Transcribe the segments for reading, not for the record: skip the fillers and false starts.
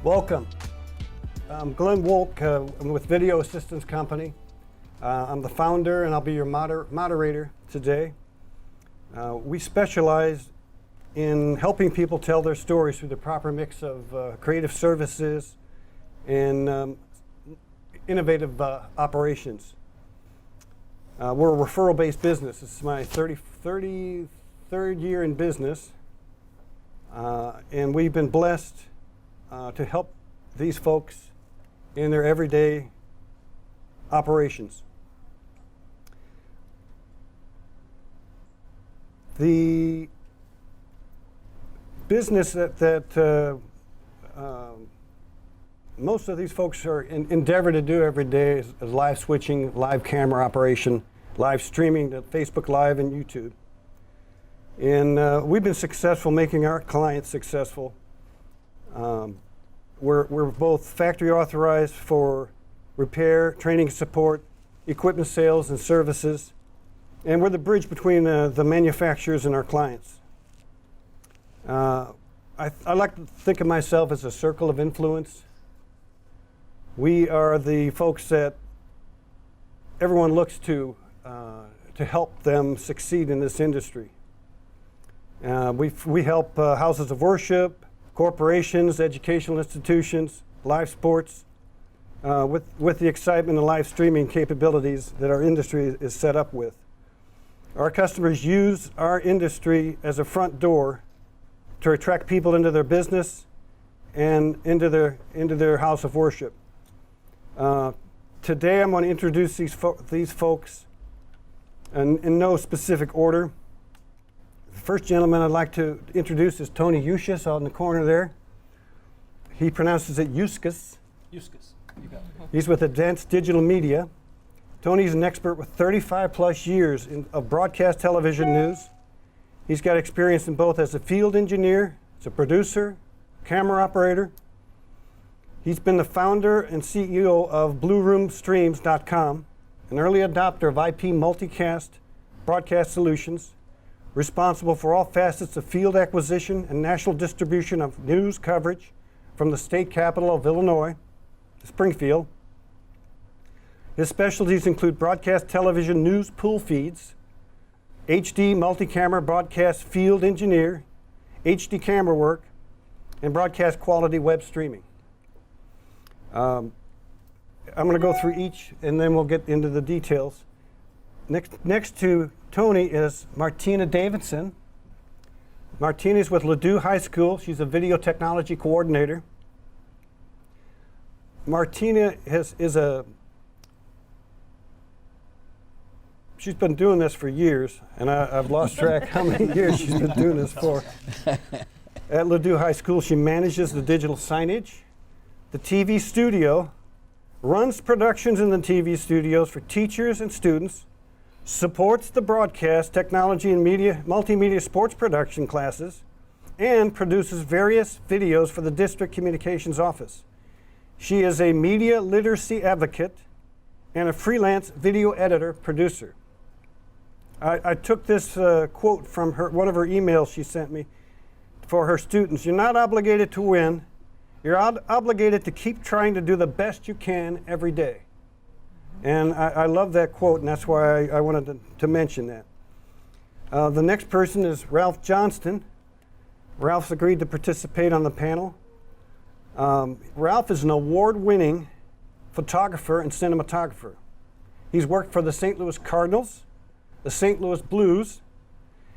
Welcome. I'm Glenn Wolk. I'm with Video Assistance Company. I'm the founder and I'll be your moderator today. We specialize in helping people tell their stories through the proper mix of creative services and innovative operations. We're a referral-based business. This is my 33rd year in business, and we've been blessed to help these folks in their everyday operations. The business that most of these folks are endeavor to do every day is live switching, live camera operation, live streaming to Facebook Live and YouTube. And we've been successful making our clients successful. We're both factory authorized for repair, training, support, equipment sales, and services. And we're the bridge between the manufacturers and our clients. I like to think of myself as a circle of influence. We are the folks that everyone looks to help them succeed in this industry. We help houses of worship, corporations, educational institutions, live sports, with the excitement and live streaming capabilities that our industry is set up with. Our customers use our industry as a front door to attract people into their business and into their house of worship. Today I'm going to introduce these folks in no specific order. The first gentleman I'd like to introduce is Tony Eustace out in the corner there. He pronounces it Eustace. Eustace. You got it. He's with Advanced Digital Media. Tony's an expert with 35 plus years of broadcast television news. He's got experience in both as a field engineer, as a producer, camera operator. He's been the founder and CEO of BlueRoomStreams.com, an early adopter of IP multicast broadcast solutions, responsible for all facets of field acquisition and national distribution of news coverage from the state capital of Illinois, Springfield. His specialties include broadcast television news pool feeds, HD multi-camera broadcast field engineer, HD camera work, and broadcast quality web streaming. I'm going to go through each and then we'll get into the details. Next to Tony is Martina Davidson. Martina's with Ladue High School. She's a video technology coordinator. Martina she's been doing this for years, and I've lost track how many years she's been doing this for. At Ladue High School, she manages the digital signage, the TV studio, runs productions in the TV studios for teachers and students, supports the broadcast, technology, and multimedia sports production classes, and produces various videos for the district communications office. She is a media literacy advocate and a freelance video editor producer. I took this quote from one of her emails she sent me for her students. You're not obligated to win. You're obligated to keep trying to do the best you can every day. And I love that quote, and that's why I wanted to mention that. The next person is Ralph Johnston. Ralph's agreed to participate on the panel. Ralph is an award-winning photographer and cinematographer. He's worked for the St. Louis Cardinals, the St. Louis Blues.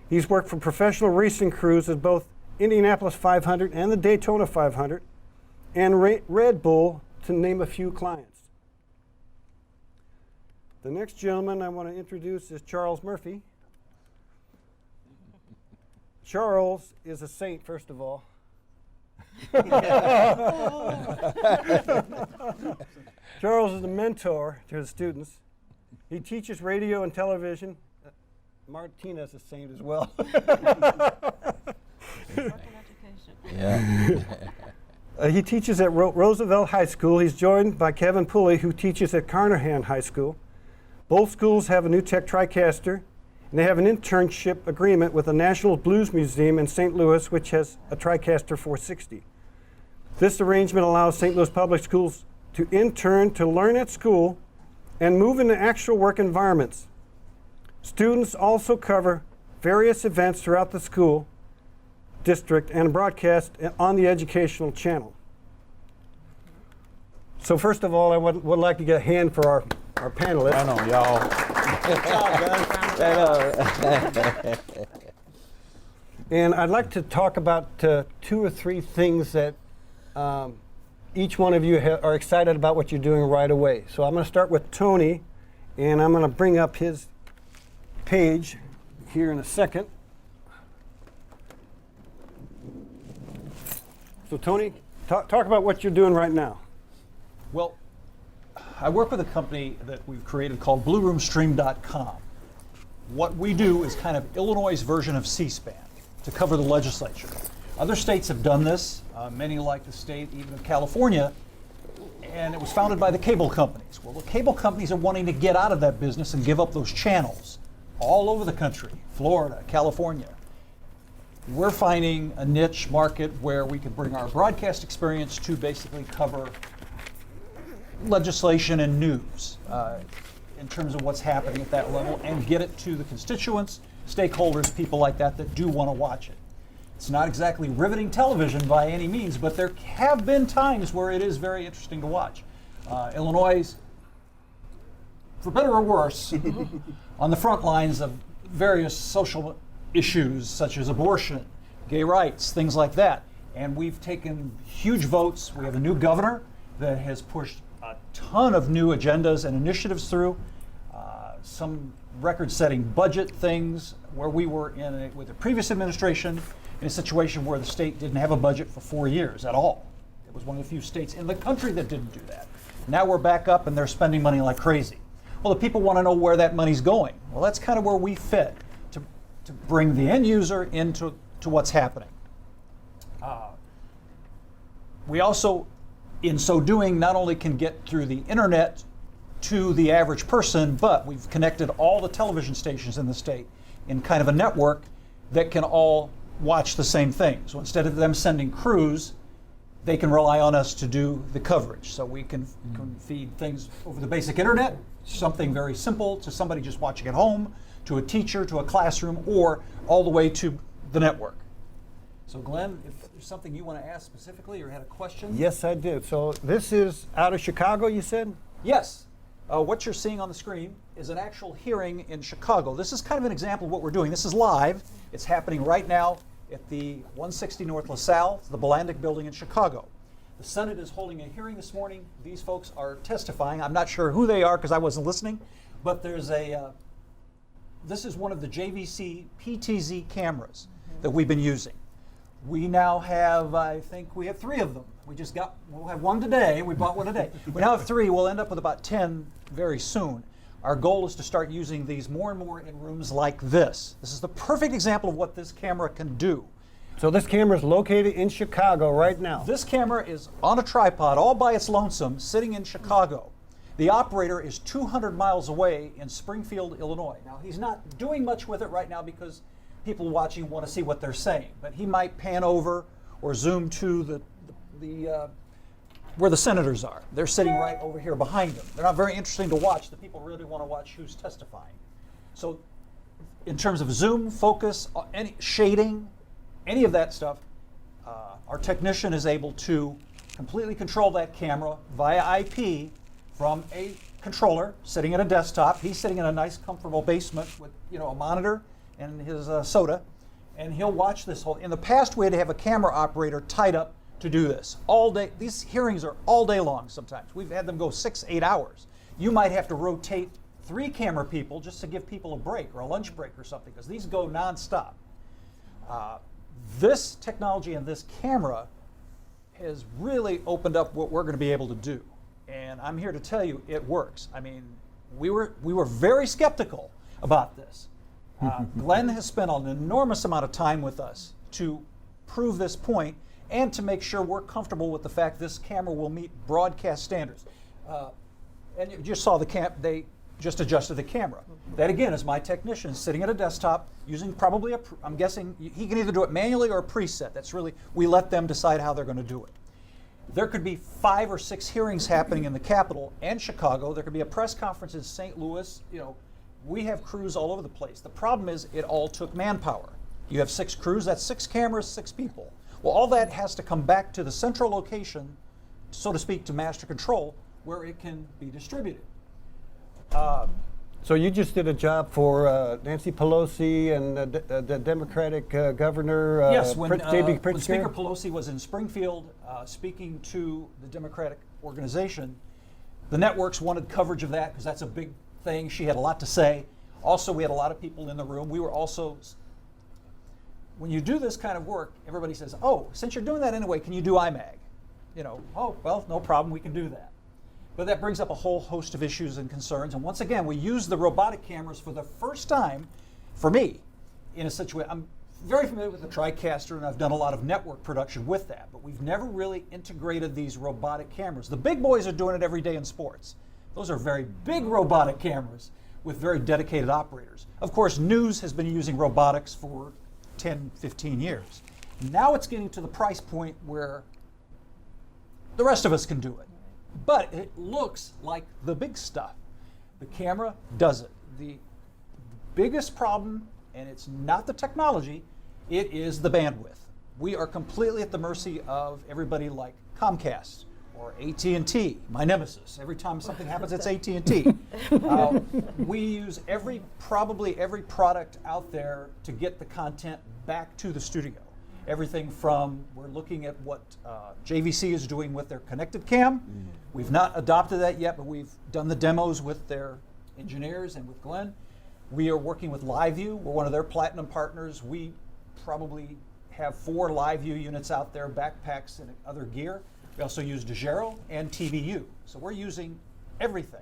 He's worked for professional racing crews at both Indianapolis 500 and the Daytona 500, and Red Bull, to name a few clients. The next gentleman I want to introduce is Charles Murphy. Charles is a saint, first of all. Charles is a mentor to his students. He teaches radio and television. Martina's a saint as well. Yeah. He teaches at Roosevelt High School. He's joined by Kevin Pulley, who teaches at Carnahan High School. Both schools have a new tech TriCaster, and they have an internship agreement with the National Blues Museum in St. Louis, which has a TriCaster 460. This arrangement allows St. Louis Public Schools to intern to learn at school and move into actual work environments. Students also cover various events throughout the school district and broadcast on the educational channel. So first of all, I would like to get a hand for our panelists. I know, y'all. And I'd like to talk about 2 or 3 things that each one of you are excited about what you're doing right away. So I'm going to start with Tony, and I'm going to bring up his page here in a second. So Tony, talk about what you're doing right now. Well, I work with a company that we've created called BlueRoomStream.com. What we do is kind of Illinois' version of C-SPAN to cover the legislature. Other states have done this, many like the state even of California, and it was founded by the cable companies. Well, the cable companies are wanting to get out of that business and give up those channels all over the country, Florida, California. We're finding a niche market where we can bring our broadcast experience to basically cover legislation and news in terms of what's happening at that level and get it to the constituents, stakeholders, people like that do want to watch it. It's not exactly riveting television by any means, but there have been times where it is very interesting to watch. Illinois, for better or worse, on the front lines of various social issues such as abortion, gay rights, things like that. And we've taken huge votes. We have a new governor that has pushed a ton of new agendas and initiatives through, some record-setting budget things where we were with the previous administration in a situation where the state didn't have a budget for 4 years at all. It was one of the few states in the country that didn't do that. Now we're back up and they're spending money like crazy. Well, the people want to know where that money's going. Well, that's kind of where we fit to bring the end user into what's happening. We also, in so doing, not only can get through the internet to the average person, but we've connected all the television stations in the state in kind of a network that can all watch the same thing. So instead of them sending crews, they can rely on us to do the coverage. So we can feed things over the basic internet, something very simple to somebody just watching at home, to a teacher, to a classroom, or all the way to the network. So Glenn, if there's something you want to ask specifically or had a question? Yes, I do. So this is out of Chicago, you said? Yes. What you're seeing on the screen is an actual hearing in Chicago. This is kind of an example of what we're doing. This is live. It's happening right now at the 160 North LaSalle, the Bolandic building in Chicago. The Senate is holding a hearing this morning. These folks are testifying. I'm not sure who they are because I wasn't listening, but there's this is one of the JVC PTZ cameras that we've been using. We now have, I think we have 3 of them. We'll have 1 today. We bought 1 today. We now have 3. We'll end up with about 10 very soon. Our goal is to start using these more and more in rooms like this. This is the perfect example of what this camera can do. So this camera is located in Chicago right now. This camera is on a tripod all by its lonesome, sitting in Chicago. The operator is 200 miles away in Springfield, Illinois. Now, he's not doing much with it right now because people watching want to see what they're saying, but he might pan over or zoom to where the senators are. They're sitting right over here behind them. They're not very interesting to watch. The people really want to watch who's testifying. So in terms of zoom, focus, any shading, any of that stuff, our technician is able to completely control that camera via IP from a controller sitting at a desktop. He's sitting in a nice, comfortable basement with a monitor and his soda, and he'll watch this whole. In the past, we had to have a camera operator tied up to do this all day. These hearings are all day long sometimes. We've had them go 6-8 hours. You might have to rotate 3 camera people just to give people a break or a lunch break or something, because these go nonstop. This technology and this camera has really opened up what we're going to be able to do. And I'm here to tell you it works. I mean, we were very skeptical about this. Glenn has spent an enormous amount of time with us to prove this point and to make sure we're comfortable with the fact this camera will meet broadcast standards. And you just saw they just adjusted the camera. That again is my technician sitting at a desktop using probably I'm guessing he can either do it manually or a preset. That's really, we let them decide how they're going to do it. There could be 5 or 6 hearings happening in the Capitol and Chicago. There could be a press conference in St. Louis. You know, we have crews all over the place. The problem is it all took manpower. You have 6 crews, that's 6 cameras, 6 people. Well, all that has to come back to the central location, so to speak, to master control, where it can be distributed. So you just did a job for Nancy Pelosi and the Democratic governor, Yes, when J.B. Speaker Pritzker? Pelosi was in Springfield speaking to the Democratic organization, the networks wanted coverage of that because that's a big thing. She had a lot to say. Also, we had a lot of people in the room. We were also, when you do this kind of work, everybody says, oh, since you're doing that anyway, can you do IMAG? You know, oh, well, no problem, we can do that. But that brings up a whole host of issues and concerns. And once again, we use the robotic cameras for the first time, for me, in a situation. I'm very familiar with the TriCaster, and I've done a lot of network production with that. But we've never really integrated these robotic cameras. The big boys are doing it every day in sports. Those are very big robotic cameras with very dedicated operators. Of course, news has been using robotics for 10, 15 years. Now it's getting to the price point where the rest of us can do it. But it looks like the big stuff. The camera does it. The biggest problem, and it's not the technology, it is the bandwidth. We are completely at the mercy of everybody like Comcast or AT&T, my nemesis. Every time something happens, it's AT&T. We use probably every product out there to get the content back to the studio. Everything from, we're looking at what JVC is doing with their connected cam. We've not adopted that yet, but we've done the demos with their engineers and with Glenn. We are working with LiveView. We're one of their platinum partners. We probably have 4 LiveView units out there, backpacks and other gear. We also use DeGero and TVU. So we're using everything.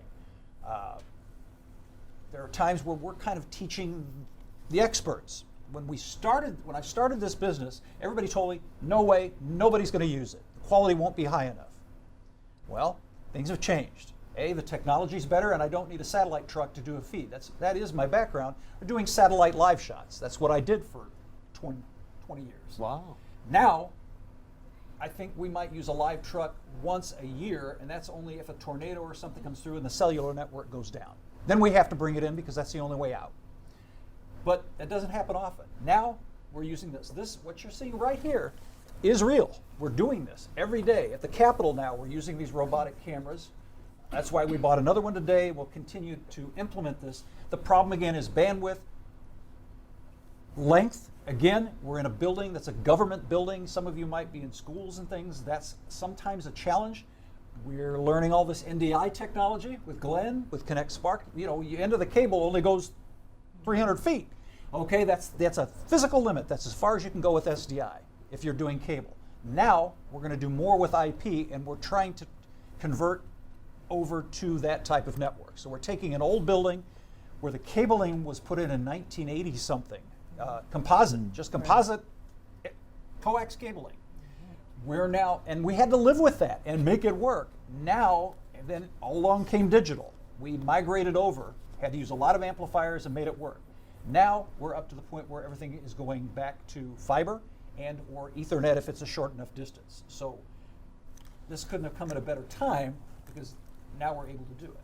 There are times where we're kind of teaching the experts. When I started this business, everybody told me, no way, nobody's going to use it. The quality won't be high enough. Well, things have changed. The technology's better, and I don't need a satellite truck to do a feed. That is my background. We're doing satellite live shots. That's what I did for 20 years. Wow. Now, I think we might use a live truck once a year, and that's only if a tornado or something comes through and the cellular network goes down. Then we have to bring it in because that's the only way out. But that doesn't happen often. Now we're using this. What you're seeing right here is real. We're doing this every day. At the Capitol now, we're using these robotic cameras. That's why we bought another one today. We'll continue to implement this. The problem again is bandwidth, length. Again, we're in a building that's a government building. Some of you might be in schools and things. That's sometimes a challenge. We're learning all this NDI technology with Glenn, with Connect Spark. You know, the end of the cable only goes 300 feet. Okay, that's a physical limit. That's as far as you can go with SDI if you're doing cable. Now we're going to do more with IP, and we're trying to convert over to that type of network. So we're taking an old building where the cabling was put in 1980 something, composite, just composite coax cabling. We're now, and we had to live with that and make it work. Now, and then along came digital. We migrated over, had to use a lot of amplifiers and made it work. Now we're up to the point where everything is going back to fiber and or Ethernet if it's a short enough distance. So this couldn't have come at a better time because now we're able to do it.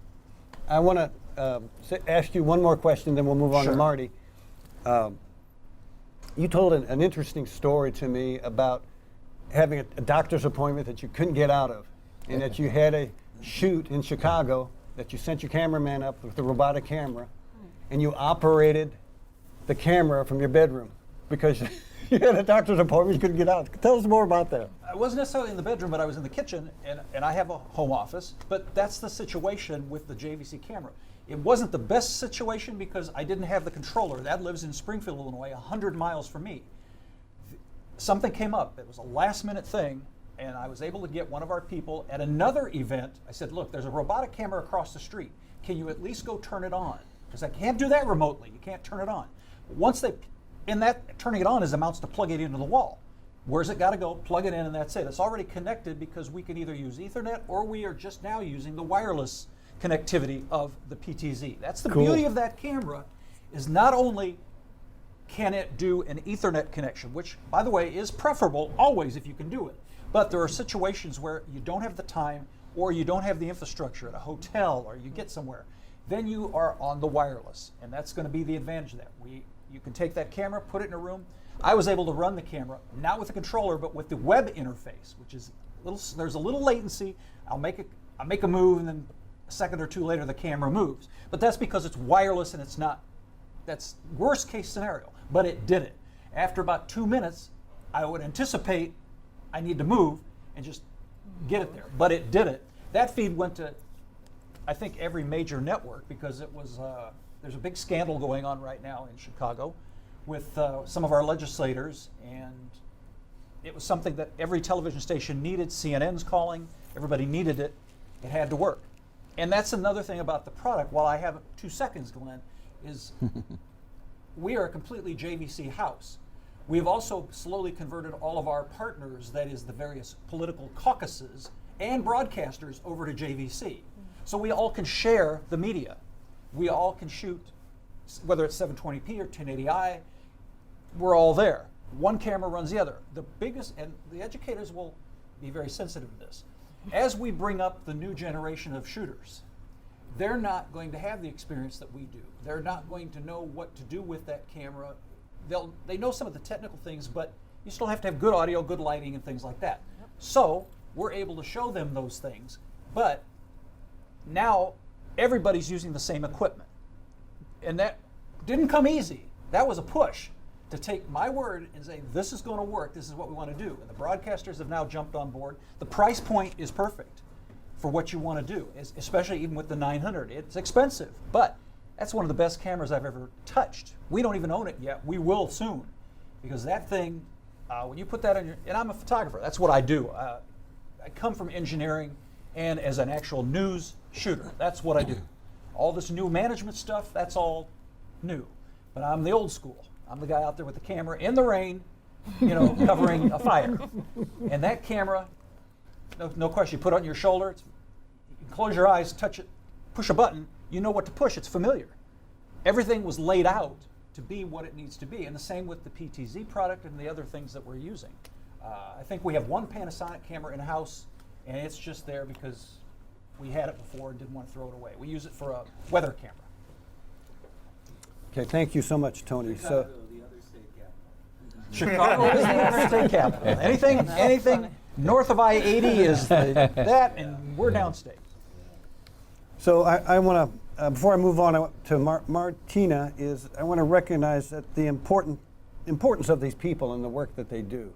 I want to ask you one more question, then we'll move on to Sure. Marty. You told an interesting story to me about having a doctor's appointment that you couldn't get out of, and that you had a shoot in Chicago, that you sent your cameraman up with the robotic camera, and you operated the camera from your bedroom because you had a doctor's appointment, you couldn't get out. Tell us more about that. I wasn't necessarily in the bedroom, but I was in the kitchen, and I have a home office. But that's the situation with the JVC camera. It wasn't the best situation because I didn't have the controller. That lives in Springfield, Illinois, 100 miles from me. Something came up. It was a last-minute thing, and I was able to get one of our people at another event. I said, look, there's a robotic camera across the street. Can you at least go turn it on? Because I can't do that remotely. You can't turn it on. Once turning it on amounts to plug it into the wall. Where's it got to go? Plug it in, and that's it. It's already connected because we can either use Ethernet or we are just now using the wireless connectivity of the PTZ. That's the beauty of that camera, is not only can it do an Ethernet connection, which, by the way, is preferable always if you can do it, But there are situations where you don't have the time, or you don't have the infrastructure at a hotel, or you get somewhere. Then you are on the wireless, and that's going to be the advantage of that. You can take that camera, put it in a room. I was able to run the camera, not with the controller, but with the web interface, which is there's a little latency. I'll make a move, and then a second or two later, the camera moves. But that's because it's wireless, and it's not. That's worst case scenario. But it did it. After about 2 minutes, I would anticipate I need to move and just get it there. But it did it. That feed went to, I think, every major network, because it was. There's a big scandal going on right now in Chicago with some of our legislators, and it was something that every television station needed. CNN's calling, everybody needed it. It had to work. And that's another thing about the product. While I have 2 seconds, Glenn, is we are a completely JVC house. We've also slowly converted all of our partners, that is the various political caucuses and broadcasters, over to JVC. So we all can share the media. We all can shoot, whether it's 720p or 1080i, we're all there. One camera runs the other. The biggest, and the educators will be very sensitive to this, as we bring up the new generation of shooters, they're not going to have the experience that we do. They're not going to know what to do with that camera. They know some of the technical things, but you still have to have good audio, good lighting, and things like that. Yep. So we're able to show them those things, but now everybody's using the same equipment. And that didn't come easy. That was a push to take my word and say, this is going to work, this is what we want to do. And the broadcasters have now jumped on board. The price point is perfect for what you want to do, especially even with the 900. It's expensive, but that's one of the best cameras I've ever touched. We don't even own it yet. We will soon, because that thing, when you put that on your, and I'm a photographer, that's what I do. I come from engineering and as an actual news shooter. That's what I do. All this new management stuff, that's all new. But I'm the old school. I'm the guy out there with the camera in the rain, covering a fire. And that camera, no question, you put it on your shoulder, you can close your eyes, touch it, push a button, you know what to push, it's familiar. Everything was laid out to be what it needs to be, and the same with the PTZ product and the other things that we're using. I think we have one Panasonic camera in-house, and it's just there because we had it before and didn't want to throw it away. We use it for a weather camera. Okay, thank you so much, Tony. Chicago, the other state capital. Chicago is the other state capital. Anything north of I-80 is that, and we're downstate. So I want to, before I move on to Martina, I want to recognize that the importance of these people and the work that they do.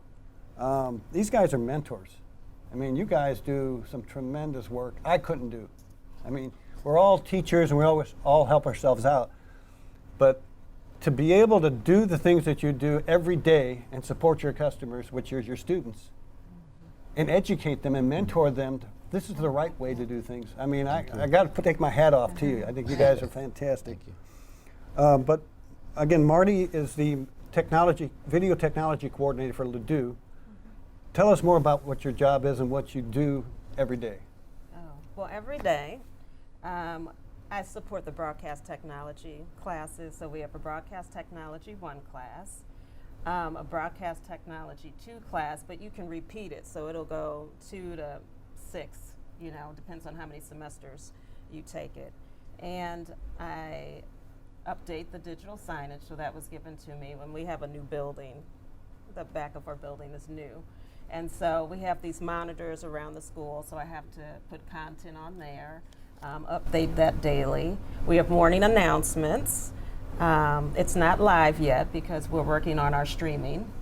These guys are mentors. I mean, you guys do some tremendous work I couldn't do. I mean, we're all teachers and we always all help ourselves out. But to be able to do the things that you do every day and support your customers, which is your students, and educate them and mentor them, this is the right way to do things. I mean, I got to take my hat off to you. I think you guys are fantastic. Thank you. But again, Marty is the video technology coordinator for Ladue. Tell us more about what your job is and what you do every day. Well, every day, I support the broadcast technology classes. So we have a broadcast technology 1 class, a broadcast technology 2 class, but you can repeat it. So it'll go 2 to 6, depends on how many semesters you take it. And I update the digital signage, so that was given to me when we have a new building. The back of our building is new. And so we have these monitors around the school, so I have to put content on there, update that daily. We have morning announcements. It's not live yet because we're working on our streaming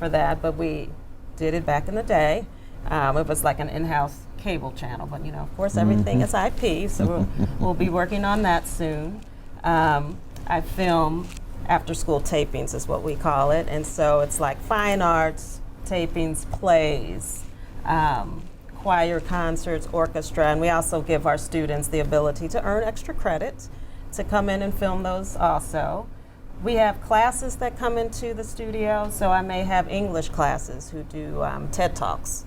for that, but we did it back in the day. It was like an in-house cable channel, but of course everything is IP, so we'll be working on that soon. I film after-school tapings is what we call it, and so it's like fine arts, tapings, plays, choir, concerts, orchestra, and we also give our students the ability to earn extra credit to come in and film those also. We have classes that come into the studio, so I may have English classes who do TED Talks,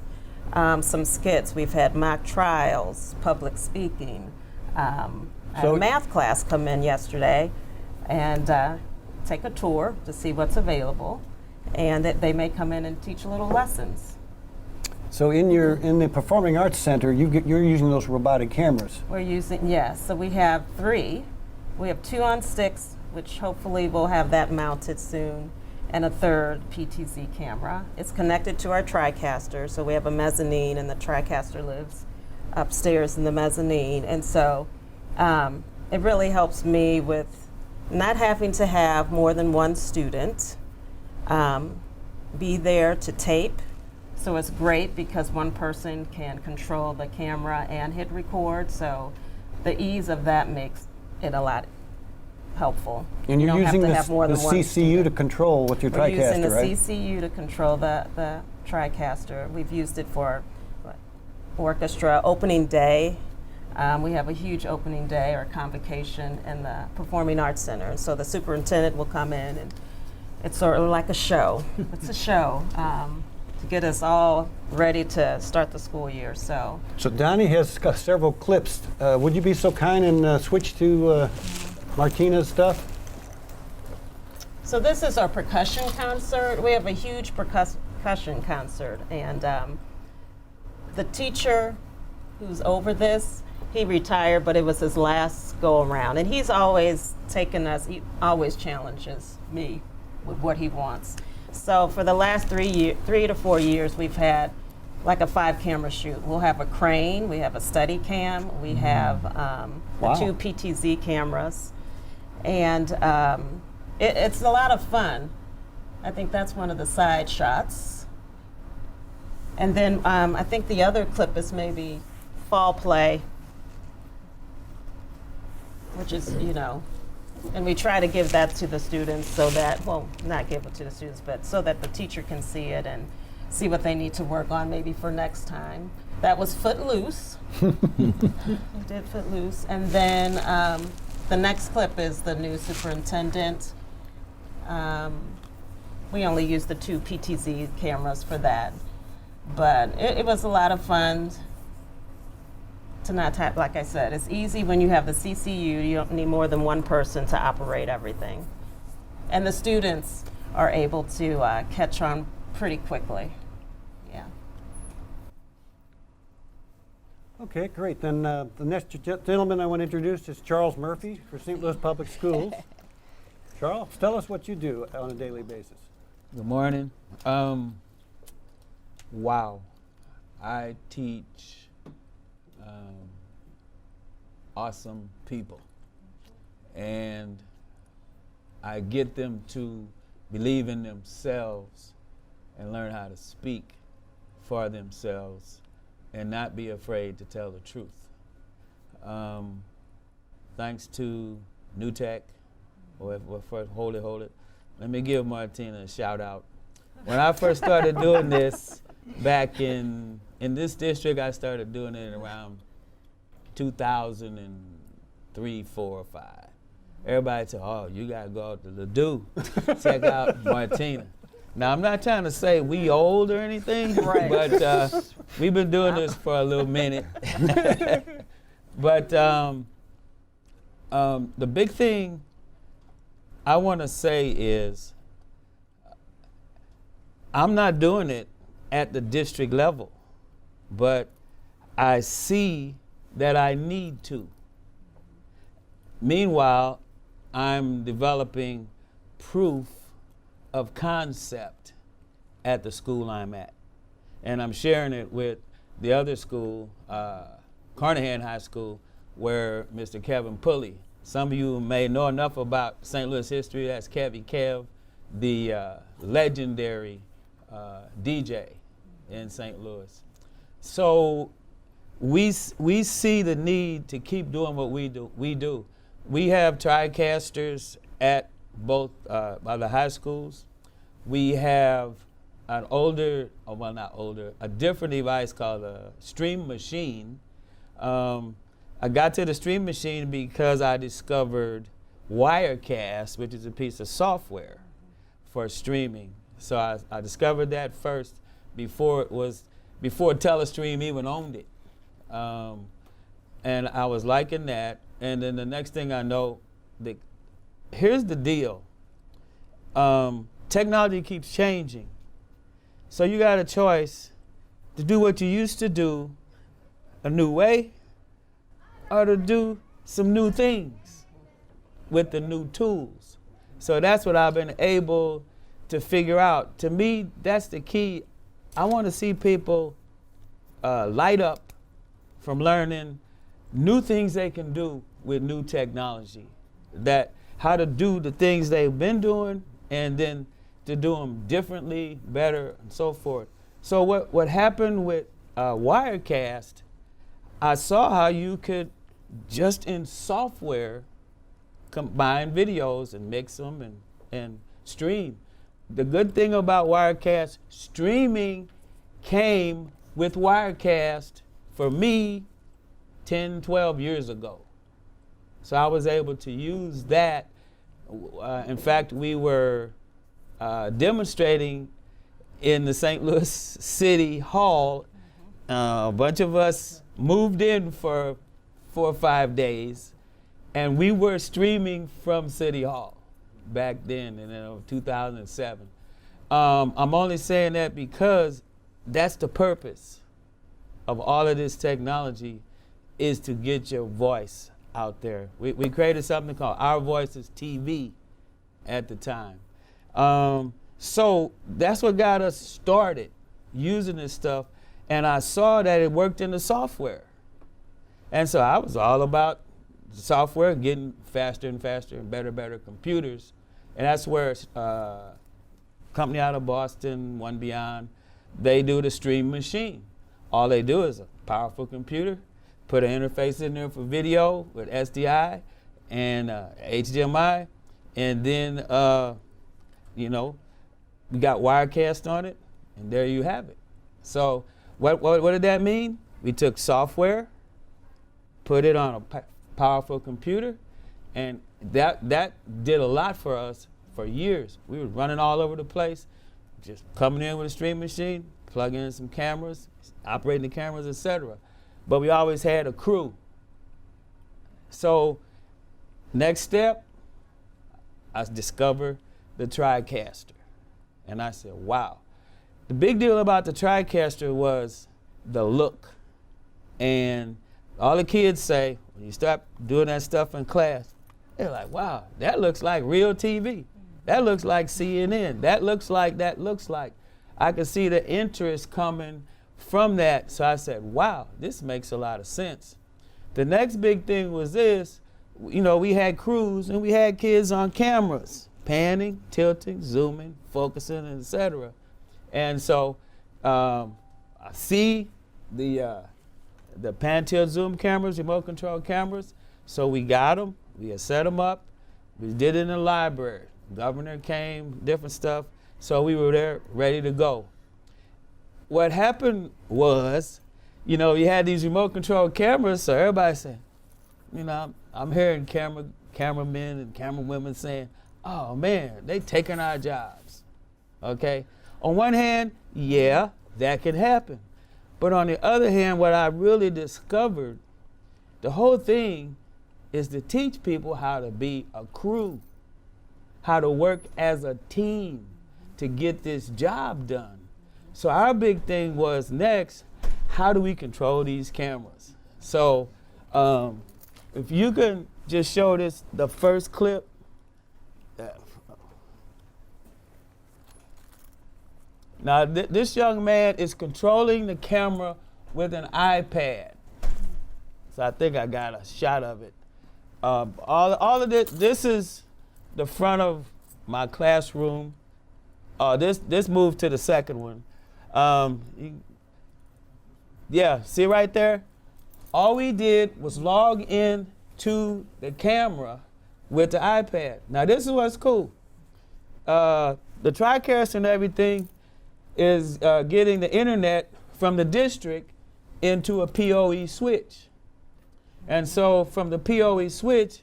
some skits. We've had mock trials, public speaking. I had a math class come in yesterday and take a tour to see what's available, and they may come in and teach little lessons. So in the Performing Arts Center, you're using those robotic cameras. We're using, yes, so we have 3. We have 2 on sticks, which hopefully we'll have that mounted soon, and a 3rd PTZ camera. It's connected to our TriCaster, so we have a mezzanine and the TriCaster lives upstairs in the mezzanine. And so it really helps me with not having to have more than one student be there to tape. So it's great because one person can control the camera and hit record, so the ease of that makes it a lot helpful. And you're You don't have using to the have more than one CCU to student. control with your We're using the TriCaster, right? CCU to control the TriCaster. We've used it for orchestra opening day. We have a huge opening day or convocation in the Performing Arts Center. So the superintendent will come in, and it's sort of like a show. It's a show to get us all ready to start the school year. So Donnie has several clips. Would you be so kind and switch to Martina's stuff? So this is our percussion concert. We have a huge percussion concert, and the teacher who's over this, he retired, but it was his last go around, and he's always taken us. He always challenges me with what he wants. So for the last 3 to 4 years, we've had like a 5-camera shoot. We'll have a crane, we have a study cam, we have Wow. the 2 PTZ cameras, and it's a lot of fun. I think that's one of the side shots. And then I think the other clip is maybe fall play, which is, and we try to give that to the students so that, well, not give it to the students, but so that the teacher can see it and see what they need to work on maybe for next time. That was Footloose. We did Footloose. And then the next clip is the new superintendent. We only used the 2 PTZ cameras for that. But it was a lot of fun to not have, like I said, it's easy when you have the CCU, you don't need more than one person to operate everything. And the students are able to catch on pretty quickly. Yeah. Okay, great. Then the next gentleman I want to introduce is Charles Murphy for St. Louis Public Schools. Charles, tell us what you do on a daily basis. Good morning. Wow. I teach awesome people, and I get them to believe in themselves and learn how to speak for themselves and not be afraid to tell the truth. Thanks to New Tech, hold it. Let me give Martina a shout out. When I first started doing this back in this district, I started doing it around 2003, 4, or 5. Everybody said, "Oh, you gotta go out to Ladue, check out Martina." Now, I'm not trying to say we old or anything, Right. but we've been doing this for a little minute. But the big thing I want to say is I'm not doing it at the district level, but I see that I need to. Meanwhile, I'm developing proof of concept at the school I'm at. And I'm sharing it with the other school, Carnahan High School, where Mr. Kevin Pulley, some of you may know enough about St. Louis history, that's Kevy Kev, the legendary DJ in St. Louis. So we see the need to keep doing what we do. We have TriCasters at both by the high schools. We have a different device called a stream machine. I got to the stream machine because I discovered Wirecast, which is a piece of software for streaming. So I discovered that first before Telestream even owned it. And I was liking that. And then the next thing I know, here's the deal. Technology keeps changing. So you got a choice. to do what you used to do a new way, or to do some new things with the new tools. So that's what I've been able to figure out. To me, that's the key. I want to see people light up from learning new things they can do with new technology. That how to do the things they've been doing and then to do them differently, better, and so forth. So what happened with Wirecast, I saw how you could just in software combine videos and mix them and stream. The good thing about Wirecast, streaming came with Wirecast for me 10, 12 years ago. So I was able to use that. In fact, we were demonstrating in the St. Louis City Hall. A bunch of us moved in for 4 or 5 days, and we were streaming from City Hall back then in 2007. I'm only saying that because that's the purpose of all of this technology, is to get your voice out there. We created something called Our Voices TV at the time. So that's what got us started using this stuff, and I saw that it worked in the software. And so I was all about the software, getting faster and faster and better computers. And that's where a company out of Boston, One Beyond, they do the stream machine. All they do is a powerful computer, put an interface in there for video with SDI and HDMI, and then we got Wirecast on it, and there you have it. So what did that mean? We took software, put it on a powerful computer, and that did a lot for us for years. We were running all over the place, just coming in with a stream machine, plugging in some cameras, operating the cameras, etc. But we always had a crew. So next step, I discovered the TriCaster. And I said, wow. The big deal about the TriCaster was the look. And all the kids say, when you start doing that stuff in class, they're like, wow, that looks like real TV. That looks like CNN. That looks like. I could see the interest coming from that. So I said, wow, this makes a lot of sense. The next big thing was this, we had crews and we had kids on cameras, panning, tilting, zooming, focusing, etc. And so I see the pan, tilt, zoom cameras, remote control cameras. So we got them, we had set them up, we did it in the library. Governor came, different stuff. So we were there ready to go. What happened was, you had these remote control cameras, so everybody said, I'm hearing cameramen and camerawomen saying, oh man, they taking our jobs, okay? On one hand, yeah, that can happen. But on the other hand, what I really discovered, the whole thing is to teach people how to be a crew, how to work as a team to get this job done. So our big thing was next, how do we control these cameras? So if you can just show this, the first clip. Now this young man is controlling the camera with an iPad. So I think I got a shot of it. All of this is the front of my classroom. This moved to the second one. Yeah, see right there? All we did was log in to the camera with the iPad. Now this is what's cool. The TriCaster and everything is getting the internet from the district into a PoE switch. And so from the PoE switch,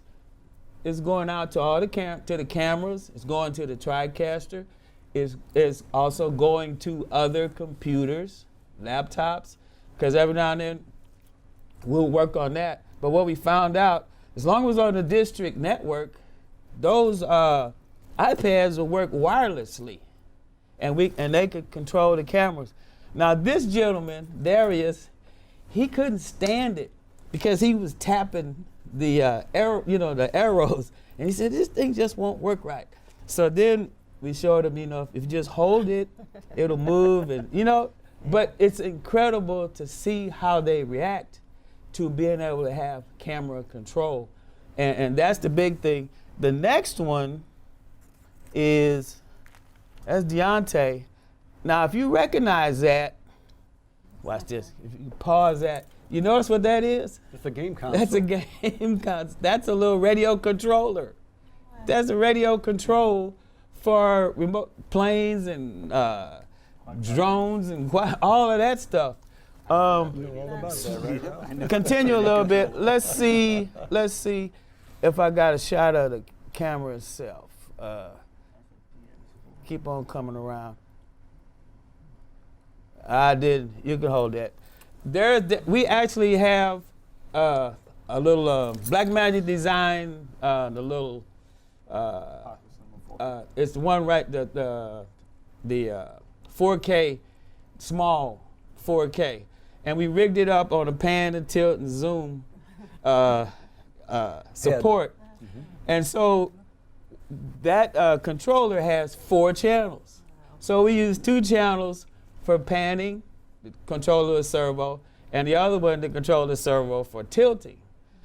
it's going out to all the cameras, it's going to the TriCaster, it's also going to other computers, laptops, because every now and then we'll work on that. But what we found out, as long as it's on the district network, those iPads will work wirelessly, and they could control the cameras. Now this gentleman, Darius, he couldn't stand it because he was tapping the the arrows, and he said this thing just won't work right. So then we showed him, if you just hold it, it'll move, and But it's incredible to see how they react to being able to have camera control, and that's the big thing. The next one is that's Deontay. Now, if you recognize that, watch this. If you pause that, you notice what that is? It's a game console. That's a game console. That's a little radio controller. That's a radio control for remote planes and drones and all of that stuff. Continue a little bit. Let's see if I got a shot of the camera itself. Keep on coming around. I did. You can hold that. We actually have a little Black Magic design. The little it's the one right the 4K, small 4K, and we rigged it up on a pan and tilt and zoom support, and so that controller has 4 channels. So we use 2 channels for panning, to control the servo, and the other one to control the servo for tilting.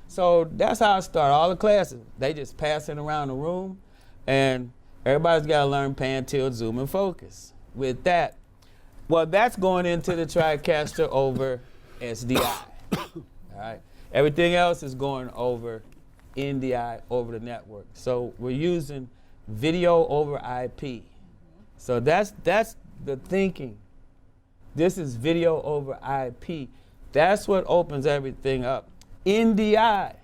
So that's how I start all the classes. They just pass it around the room, and everybody's got to learn pan, tilt, zoom, and focus with that. Well, that's going into the TriCaster over SDI. All right. Everything else is going over NDI over the network. So we're using video over IP. So that's the thinking. This is video over IP. That's what opens everything up. NDI.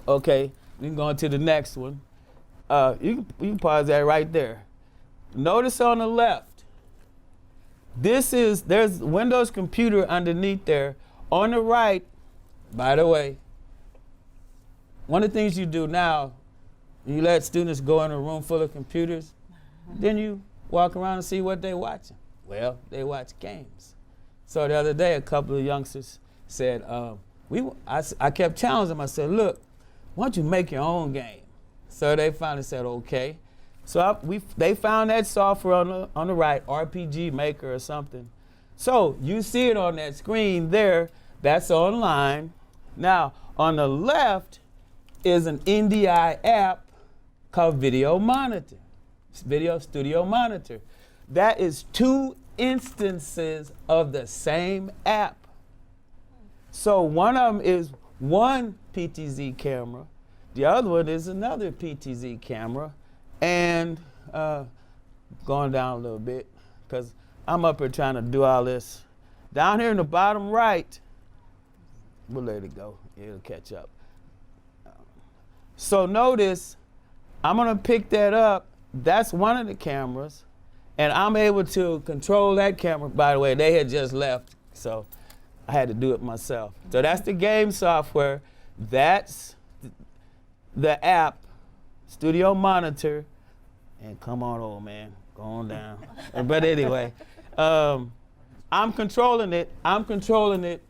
Okay, we can go on to the next one. You can pause that right there. Notice on the left, there's Windows computer underneath there. On the right, by the way, one of the things you do now, you let students go in a room full of computers, then you walk around and see what they're watching. Well, they watch games. So the other day, a couple of youngsters said, I kept challenging them. I said, look, why don't you make your own game? So they finally said, okay. So they found that software on the right, RPG Maker or something. So you see it on that screen there. That's online. Now, on the left is an NDI app called Video Monitor. It's Video Studio Monitor. That is 2 instances of the same app. So one of them is one PTZ camera. The other one is another PTZ camera. And going down a little bit, because I'm up here trying to do all this. Down here in the bottom right, we'll let it go. It'll catch up. So notice, I'm going to pick that up. That's one of the cameras. And I'm able to control that camera. By the way, they had just left, so I had to do it myself. So that's the game software. That's the app, Studio Monitor. And come on, old man, go on down. But anyway, I'm controlling it. I'm controlling it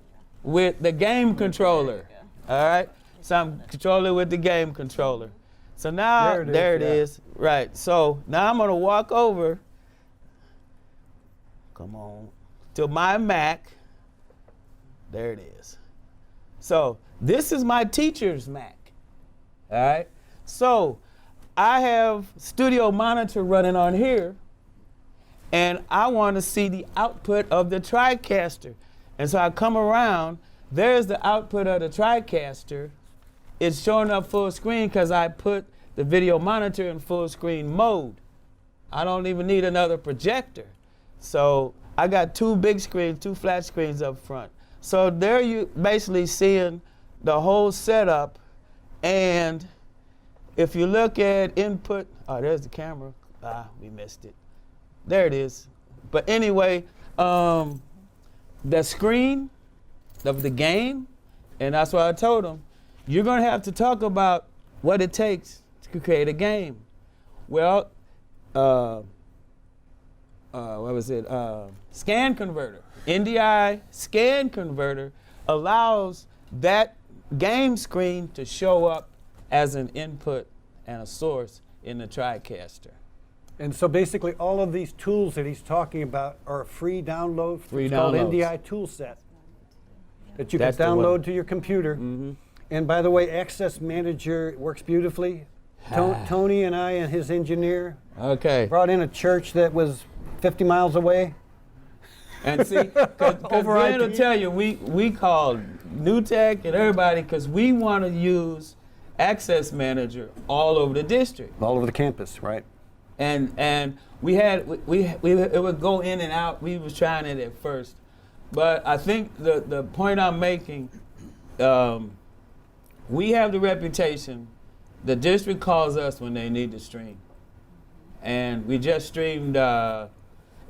with the game controller. All right? So I'm controlling it with the game controller. So now, there it is. Right. So now I'm going to walk over. Come on. To my Mac. There it is. So this is my teacher's Mac. All right? So I have Studio Monitor running on here, and I want to see the output of the TriCaster. And so I come around, there's the output of the TriCaster. It's showing up full screen because I put the Video Monitor in full screen mode. I don't even need another projector. So I got 2 big screens, 2 flat screens up front. So there you basically seeing the whole setup. And if you look at input, oh, there's the camera. We missed it. There it is. But anyway, the screen of the game, and that's what I told them, you're going to have to talk about what it takes to create a game. Well, scan converter. NDI scan converter allows that game screen to show up as an input and a source in the TriCaster. And so basically all of these tools that he's talking about are a free download. Free It's called downloads. NDI Toolset that you That's can the one. download to your computer. And by the way, Access Manager works beautifully. Tony and I and his engineer Okay. brought in a church that was 50 miles away. And see, because Over Brad will IP. tell you, we called New Tech and everybody because we want to use Access Manager all over the district. All over the campus, right? And we had it would go in and out. We was trying it at first, but I think the point I'm making, we have the reputation. The district calls us when they need to stream, and we just streamed an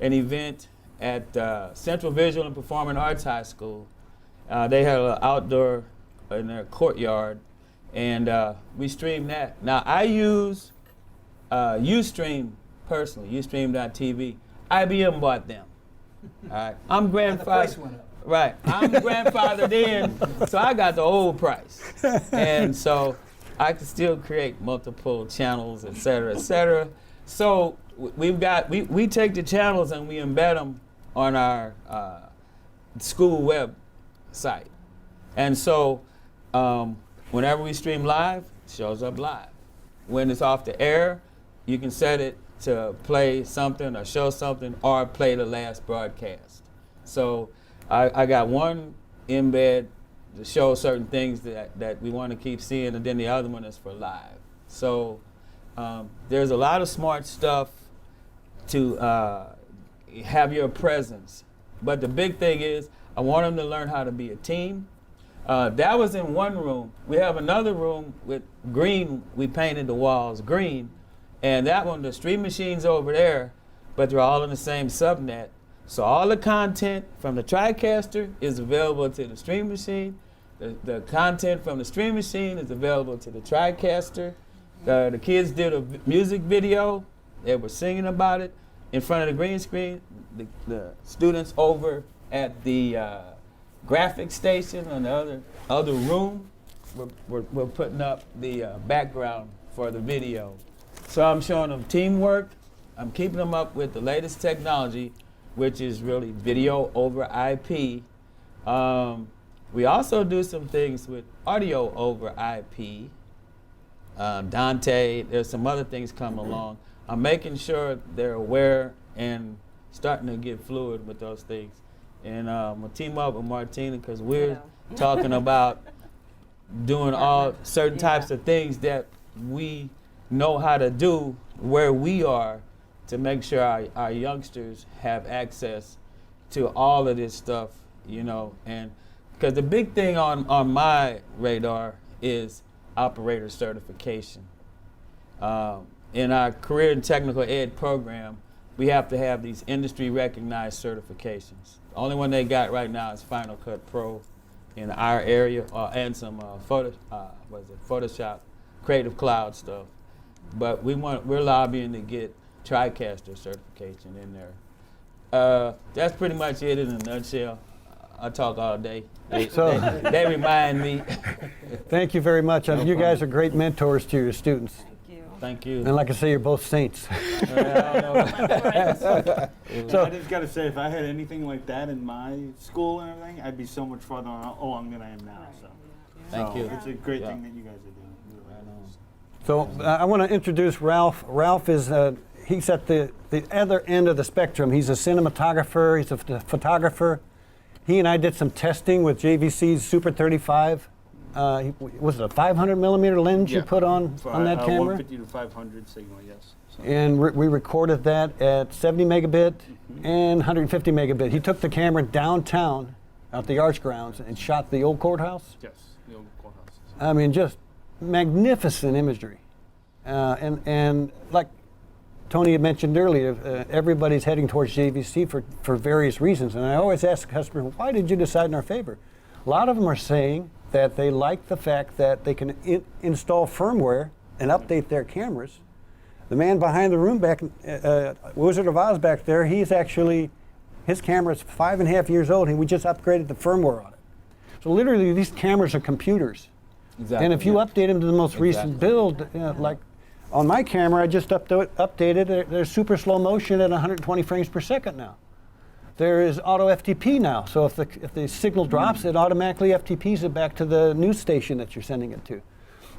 event at Central Visual and Performing Arts High School. They had an outdoor in their courtyard, and we streamed that. Now I use Ustream personally, Ustream.tv. IBM bought them. All right, I'm And the price grandfathered. went up. Right, I'm grandfathered in, so I got the old price, and so I can still create multiple channels, et cetera, et cetera. So we take the channels and we embed them on our school website, and so whenever we stream live, it shows up live. When it's off the air, you can set it to play something or show something or play the last broadcast. So I got one embed to show certain things that we want to keep seeing, and then the other one is for live. So there's a lot of smart stuff to have your presence. But the big thing is I want them to learn how to be a team. That was in one room. We have another room with green. We painted the walls green. And that one, the stream machine's over there, but they're all in the same subnet. So all the content from the TriCaster is available to the stream machine. The content from the stream machine is available to the TriCaster. The kids did a music video. They were singing about it in front of the green screen. The students over at the graphics station in the other room were putting up the background for the video. So I'm showing them teamwork. I'm keeping them up with the latest technology, which is really video over IP. We also do some things with audio over IP. Dante, there's some other things coming along. I'm making sure they're aware and starting to get fluid with those things. And I'm gonna team up with Martina because we're talking about doing all certain types of things that we know how to do where we are to make sure our youngsters have access to all of this stuff, you know. And because the big thing on my radar is operator certification. In our career and technical ed program, we have to have these industry recognized certifications. The only one they got right now is Final Cut Pro in our area, and some Photoshop, Creative Cloud stuff. But we're lobbying to get TriCaster certification in there. That's pretty much it in a nutshell. I talk all day. They remind me. Thank you very much. You guys are great mentors to your students. Thank you. Thank you. And like I say, you're both saints. I just gotta say, if I had anything like that in my school and everything, I'd be so much farther along than I am now. So, Thank you. It's a great Yeah. thing that you guys are doing. Really. So I want to introduce Ralph. Ralph is he's at the other end of the spectrum. He's a cinematographer. He's a photographer. He and I did some testing with JVC's Super 35. Was it a 500 millimeter lens you put on that camera? 150 to 500 signal, yes. So. And we recorded that at 70 megabit and 150 megabit. He took the camera downtown out the Arch Grounds and shot the old courthouse. Yes, the old courthouse. I mean, just magnificent imagery. And like Tony had mentioned earlier, everybody's heading towards JVC for various reasons. And I always ask customers, why did you decide in our favor? A lot of them are saying that they like the fact that they can install firmware and update their cameras The man behind the room back, Wizard of Oz back there, his camera is 5.5 years old, and we just upgraded the firmware on it. So literally, these cameras are computers. Exactly. And if you update them to the most recent build, like on my camera, I just updated, there's super slow motion at 120 frames per second now. There is auto FTP now, so if the signal drops, it automatically FTPs it back to the news station that you're sending it to.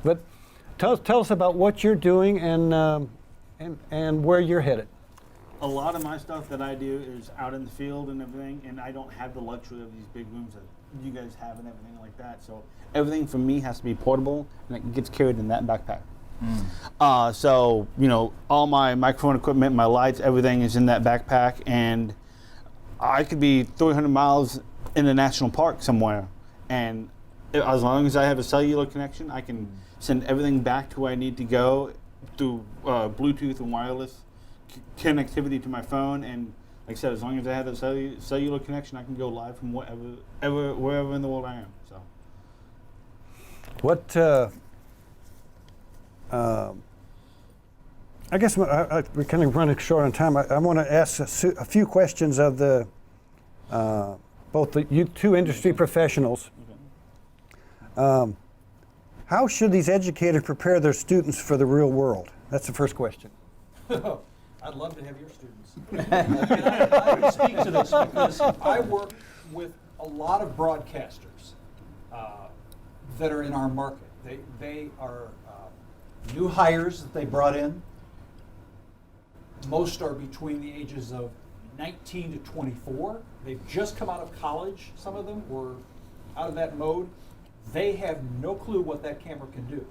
But tell us about what you're doing and where you're headed. A lot of my stuff that I do is out in the field and everything, and I don't have the luxury of these big rooms that you guys have and everything like that. So everything for me has to be portable, and it gets carried in that backpack. So, you know, all my microphone equipment, my lights, everything is in that backpack, and I could be 300 miles in a national park somewhere, and as long as I have a cellular connection, I can send everything back to where I need to go through Bluetooth and wireless connectivity to my phone. And like I said, as long as I have a cellular connection, I can go live from wherever in the world I am. So, What? I guess we're kind of running short on time. I want to ask a few questions of the both you two industry professionals. How should these educators prepare their students for the real world? That's the first question. I'd love to have your students. And I can speak to this because I work with a lot of broadcasters that are in our market. They are new hires that they brought in. Most are between the ages of 19 to 24. They've just come out of college. Some of them were out of that mode. They have no clue what that camera can do.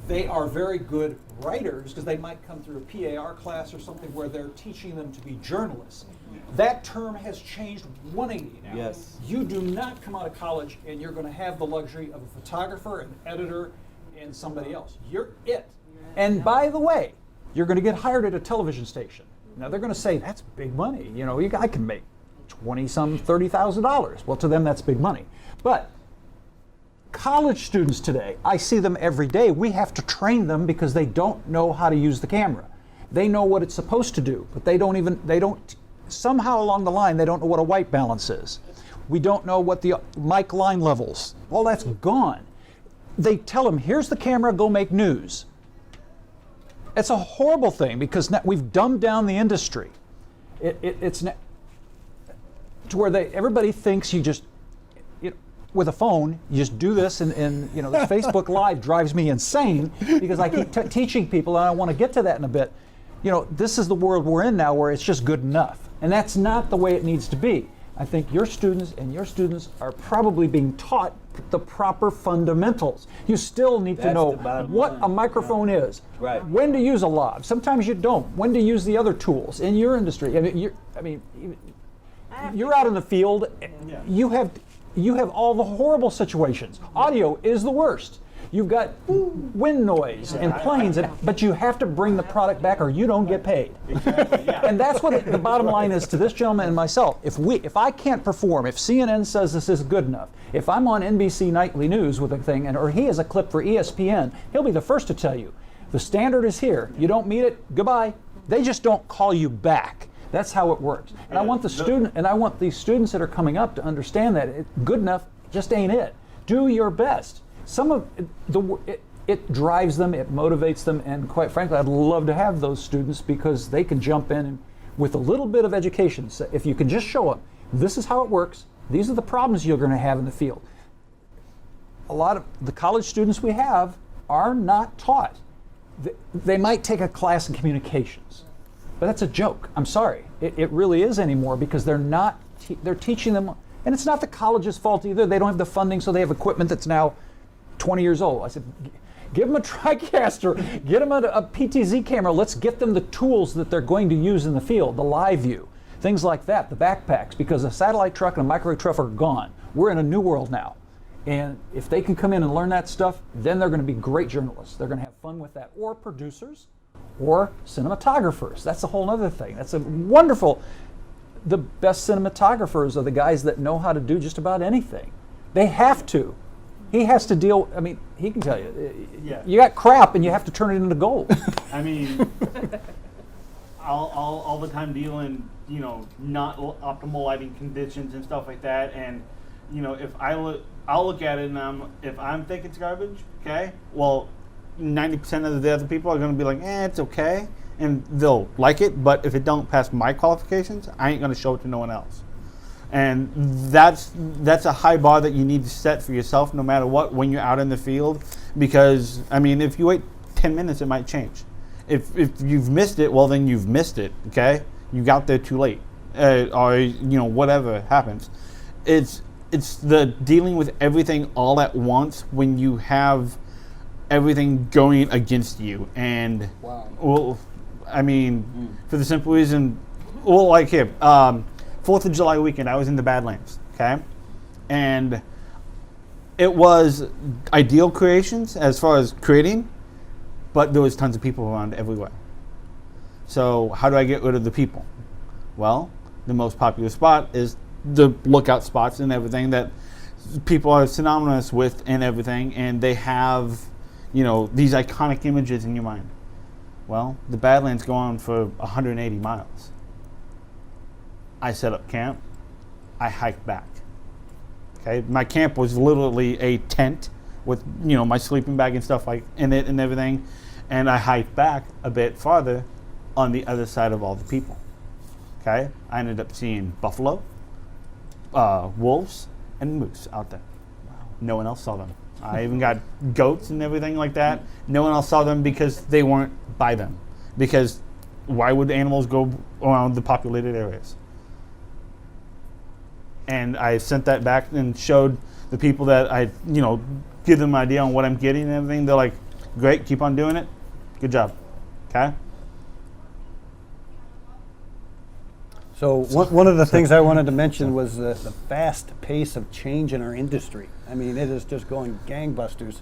They are very good writers because they might come through a PAR class or something where they're teaching them to be journalists. That term has changed 180 now. Yes. You do not come out of college and you're going to have the luxury of a photographer, an editor, and somebody else. You're it. And by the way, you're going to get hired at a television station. Now they're going to say, that's big money. You know, I can make $30,000. Well, to them, that's big money. But college students today, I see them every day. We have to train them because they don't know how to use the camera. They know what it's supposed to do, but they don't, somehow along the line, they don't know what a white balance is. We don't know what the mic line levels, all that's gone. They tell them, here's the camera, go make news. It's a horrible thing because now we've dumbed down the industry. It's to where everybody thinks you just, with a phone, you just do this, and you know, this Facebook Live drives me insane because I keep teaching people, and I want to get to that in a bit. You know, this is the world we're in now where it's just good enough, and that's not the way it needs to be. I think your students are probably being taught the proper fundamentals. You still need to know what a microphone is, Right. when to use a lav. Sometimes you don't. When to use the other tools in your industry. You're out in the field. You have all the horrible situations. Audio is the worst. You've got wind noise and planes, but you have to bring the product back or you don't get paid. And that's what the bottom line is to this gentleman and myself. If I can't perform, if CNN says this is good enough, if I'm on NBC Nightly News with a thing, or he has a clip for ESPN, he'll be the first to tell you, the standard is here. You don't meet it, goodbye. They just don't call you back. That's how it works. And I want these students that are coming up to understand that good enough just ain't it. Do your best. Some of it drives them, it motivates them, and quite frankly, I'd love to have those students because they can jump in and, with a little bit of education. So if you can just show them, this is how it works, these are the problems you're going to have in the field. A lot of the college students we have are not taught. They might take a class in communications, but that's a joke. I'm sorry. It really is anymore because they're teaching them, and it's not the college's fault either. They don't have the funding, so they have equipment that's now 20 years old. I said, give them a TriCaster, get them a PTZ camera. Let's get them the tools that they're going to use in the field, the live view, things like that, the backpacks, because a satellite truck and a micro truck are gone. We're in a new world now. And if they can come in and learn that stuff, then they're going to be great journalists. They're going to have fun with that. Or producers, or cinematographers. That's a whole other thing. That's a wonderful, the best cinematographers are the guys that know how to do just about anything. They have to. He has to deal. I mean, he can tell you. Yeah. You got crap, and you have to turn it into gold. I mean, all the time dealing, you know, not optimal lighting conditions and stuff like that. And, you know, if I'll look at it and if I'm thinking it's garbage, okay, well, 90% of the other people are going to be like, it's okay. And they'll like it. But if it don't pass my qualifications, I ain't going to show it to no one else. And that's a high bar that you need to set for yourself no matter what when you're out in the field. Because, I mean, if you wait 10 minutes, it might change. If you've missed it, well, then you've missed it, okay? You got there too late. Or, you know, whatever happens. It's the dealing with everything all at once when you have everything going against you. And, well, I mean, for the simple reason, well, like here, 4th of July weekend, I was in the Badlands, okay? And it was ideal creations as far as creating, but there was tons of people around everywhere. So how do I get rid of the people? Well, the most popular spot is the lookout spots and everything that people are synonymous with and everything, and they have, you know, these iconic images in your mind. Well, the Badlands go on for 180 miles. I set up camp. I hiked back. Okay, my camp was literally a tent with, you know, my sleeping bag and stuff like in it and everything, and I hiked back a bit farther on the other side of all the people. Okay, I ended up seeing buffalo, wolves, and moose out there. No one else saw them. I even got goats and everything like that. No one else saw them because they weren't by them. Because why would animals go around the populated areas? And I sent that back and showed the people that I, you know, give them an idea on what I'm getting and everything. They're like, great, keep on doing it. Good job. Okay? So one of the things I wanted to mention was the fast pace of change in our industry. I mean, it is just going gangbusters,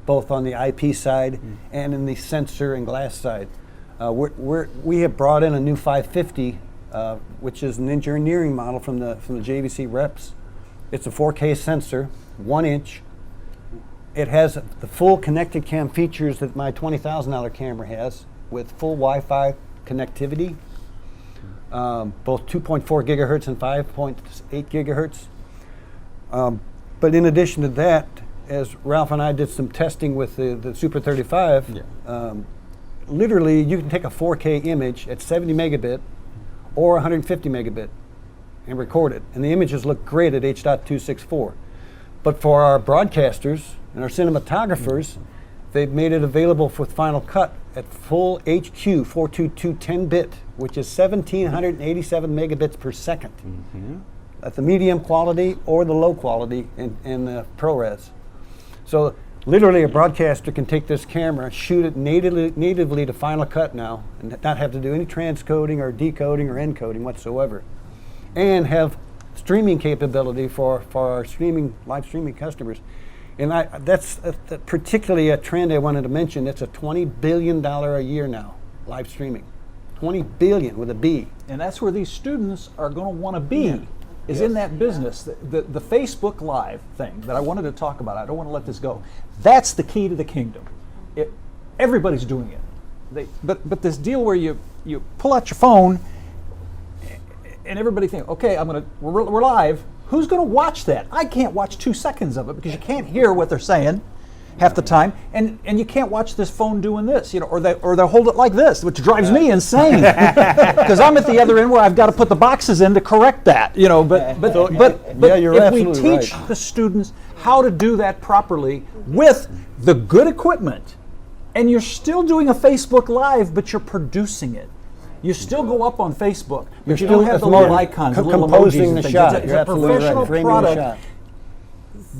both on the IP side and in the sensor and glass side. We have brought in a new 550, which is an engineering model from the JVC reps. It's a 4K sensor, 1 inch. It has the full connected cam features that my $20,000 camera has, with full Wi-Fi connectivity. Both 2.4 gigahertz and 5.8 gigahertz. But in addition to that, as Ralph and I did some testing with the Super 35, literally you can take a 4K image at 70 megabit or 150 megabit and record it. And the images look great at H.264. But for our broadcasters and our cinematographers, they've made it available with Final Cut at full HQ 422 10-bit, which is 1,787 megabits per second. At the medium quality or the low quality in the ProRes. So literally a broadcaster can take this camera, shoot it natively to Final Cut now, and not have to do any transcoding or decoding or encoding whatsoever. And have streaming capability for our live streaming customers. And that's particularly a trend I wanted to mention. It's a $20 billion a year now, live streaming. 20 billion with a B. And that's where these students are going to want to be, is in that business. The Facebook Live thing that I wanted to talk about, I don't want to let this go. That's the key to the kingdom. Everybody's doing it. But this deal where you pull out your phone and everybody thinks, okay, we're live. Who's going to watch that? I can't watch 2 seconds of it because you can't hear what they're saying half the time, and you can't watch this phone doing this, you know, or they'll hold it like this, which drives me insane because I'm at the other end where I've got to put the boxes in to correct that, you know. But if we teach the students how to do that properly with the good equipment, and you're still doing a Facebook Live, but you're producing it. You still go up on Facebook, but you don't have the little icons, the little emojis and things. It's a professional product.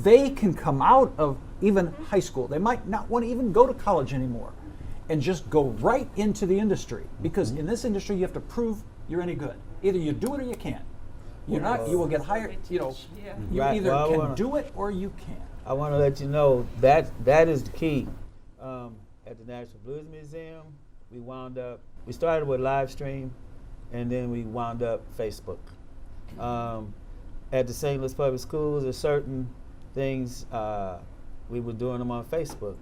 They can come out of even high school. They might not want to even go to college anymore and just go right into the industry, because in this industry you have to prove you're any good. Either you do it or you can't. You're not, you will get hired, you know, you either can do it or you can't. I want to let you know that is the key. At the National Blues Museum, we started with live stream, and then we wound up Facebook. At the St. Louis Public Schools, there's certain things we were doing them on Facebook.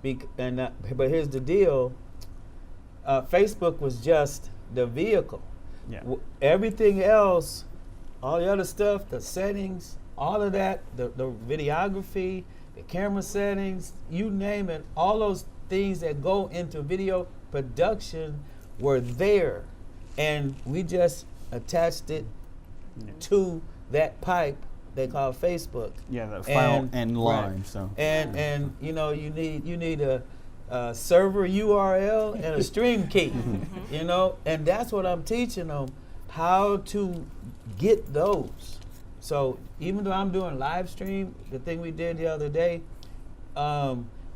But here's the deal. Facebook was just the vehicle. Yeah. Everything else, all the other stuff, the settings, all of that, the videography, the camera settings, you name it, all those things that go into video production were there. And we just attached it to that pipe they call Facebook. Yeah, the file and line. Right. So And you know, you need a server URL and a stream key. You know, and that's what I'm teaching them, how to get those. So even though I'm doing live stream, the thing we did the other day,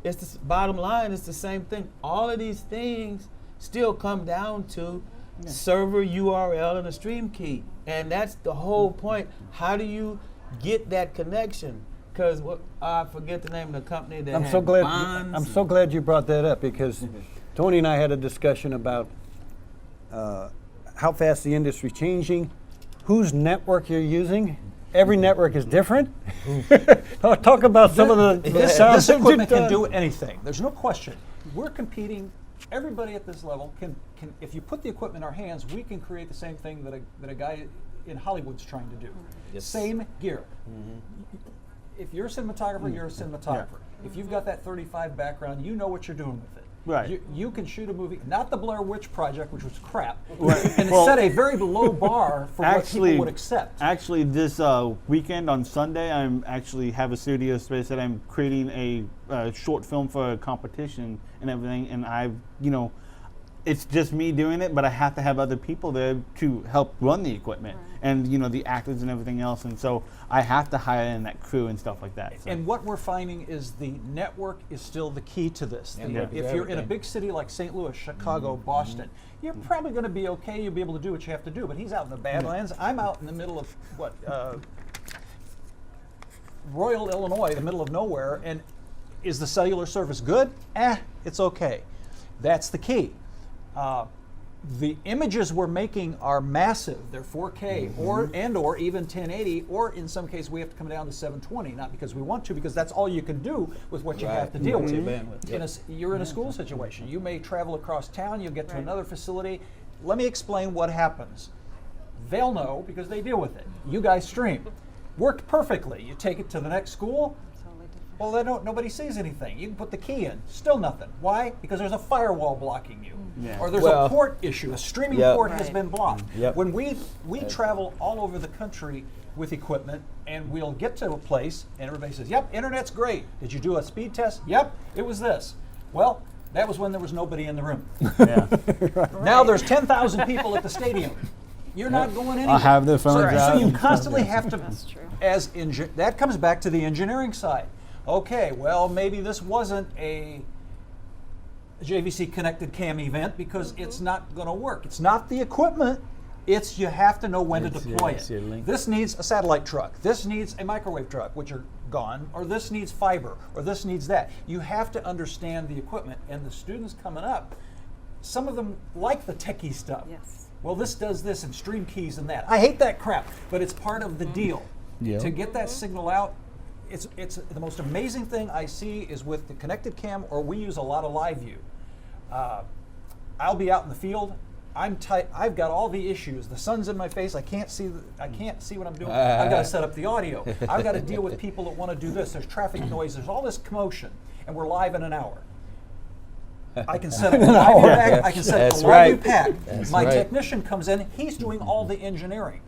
it's the bottom line. It's the same thing. All of these things still come down to server URL and a stream key, and that's the whole point. How do you get that connection? Because I forget the name of the company that I'm had so glad. bonds. I'm so glad you brought that up, because Tony and I had a discussion about how fast the industry's changing, whose network you're using. Every network is different. Talk about some of the This sounds that equipment you've can done. do anything. There's no question. We're competing. Everybody at this level can. If you put the equipment in our hands, we can create the same thing that a guy in Hollywood's trying to do. Yes. Same gear. If you're a cinematographer, you're a cinematographer. If you've got that 35 background, you know what you're doing with it. Right. You can shoot a movie, not the Blair Witch Project, which was crap, Right. and Well, set a very low bar for what actually- people would accept. Actually, this weekend on Sunday, I'm actually have a studio space that I'm creating a short film for a competition and everything. And it's just me doing it, but I have to have other people there to help run the equipment and the actors and everything else. And so I have to hire in that crew and stuff like that. So. And what we're finding is the network is still the key to this. Network If is you're in a everything. big city like St. Louis, Chicago, Boston, you're probably going to be okay. You'll be able to do what you have to do. But he's out in the Badlands. I'm out in the middle of Royal, Illinois, the middle of nowhere. And is the cellular service good? It's okay. That's the key. The images we're making are massive. They're 4K or even 1080, or in some cases we have to come down to 720, not because we want to, because that's all you can do with what you have to deal with. Your bandwidth, You're in a school situation. You may travel across town, you'll get to another facility. Let me explain what happens. They'll know because they deal with it. You guys stream. Worked perfectly. You take it to the next school, well, nobody sees anything. You can put the key in, still nothing. Why? Because there's a firewall blocking you. Yeah. Or there's a port issue. A streaming port has been blocked. Yep. When we travel all over the country with equipment, and we'll get to a place, and everybody says, yep, internet's great. Did you do a speed test? Yep, it was this. Well, that was when there was nobody in the room. Yeah. Now there's 10,000 people at the stadium. You're not going anywhere. I'll have their phones out. So you and constantly stuff, have to, that comes back to the engineering side. Okay, well, maybe this wasn't a JVC connected cam event because it's not going to work. It's not the equipment. It's you have to know when to deploy it. This needs a satellite truck. This needs a microwave truck, which are gone, or this needs fiber, or this needs that. You have to understand the equipment. And the students coming up, some of them like the techie stuff. Yes. Well, this does this and stream keys and that. I hate that crap, but it's part of the deal. Yeah. To get that signal out, it's the most amazing thing I see is with the connected cam, or we use a lot of live view. I'll be out in the field. I'm tight. I've got all the issues. The sun's in my face. I can't see what I'm doing. I've got to set up the audio. I've got to deal with people that want to do this. There's traffic noise. There's all this commotion, and we're live in an hour. I can set up a live pack. I can set up a live pack. My technician comes in. He's doing all the engineering.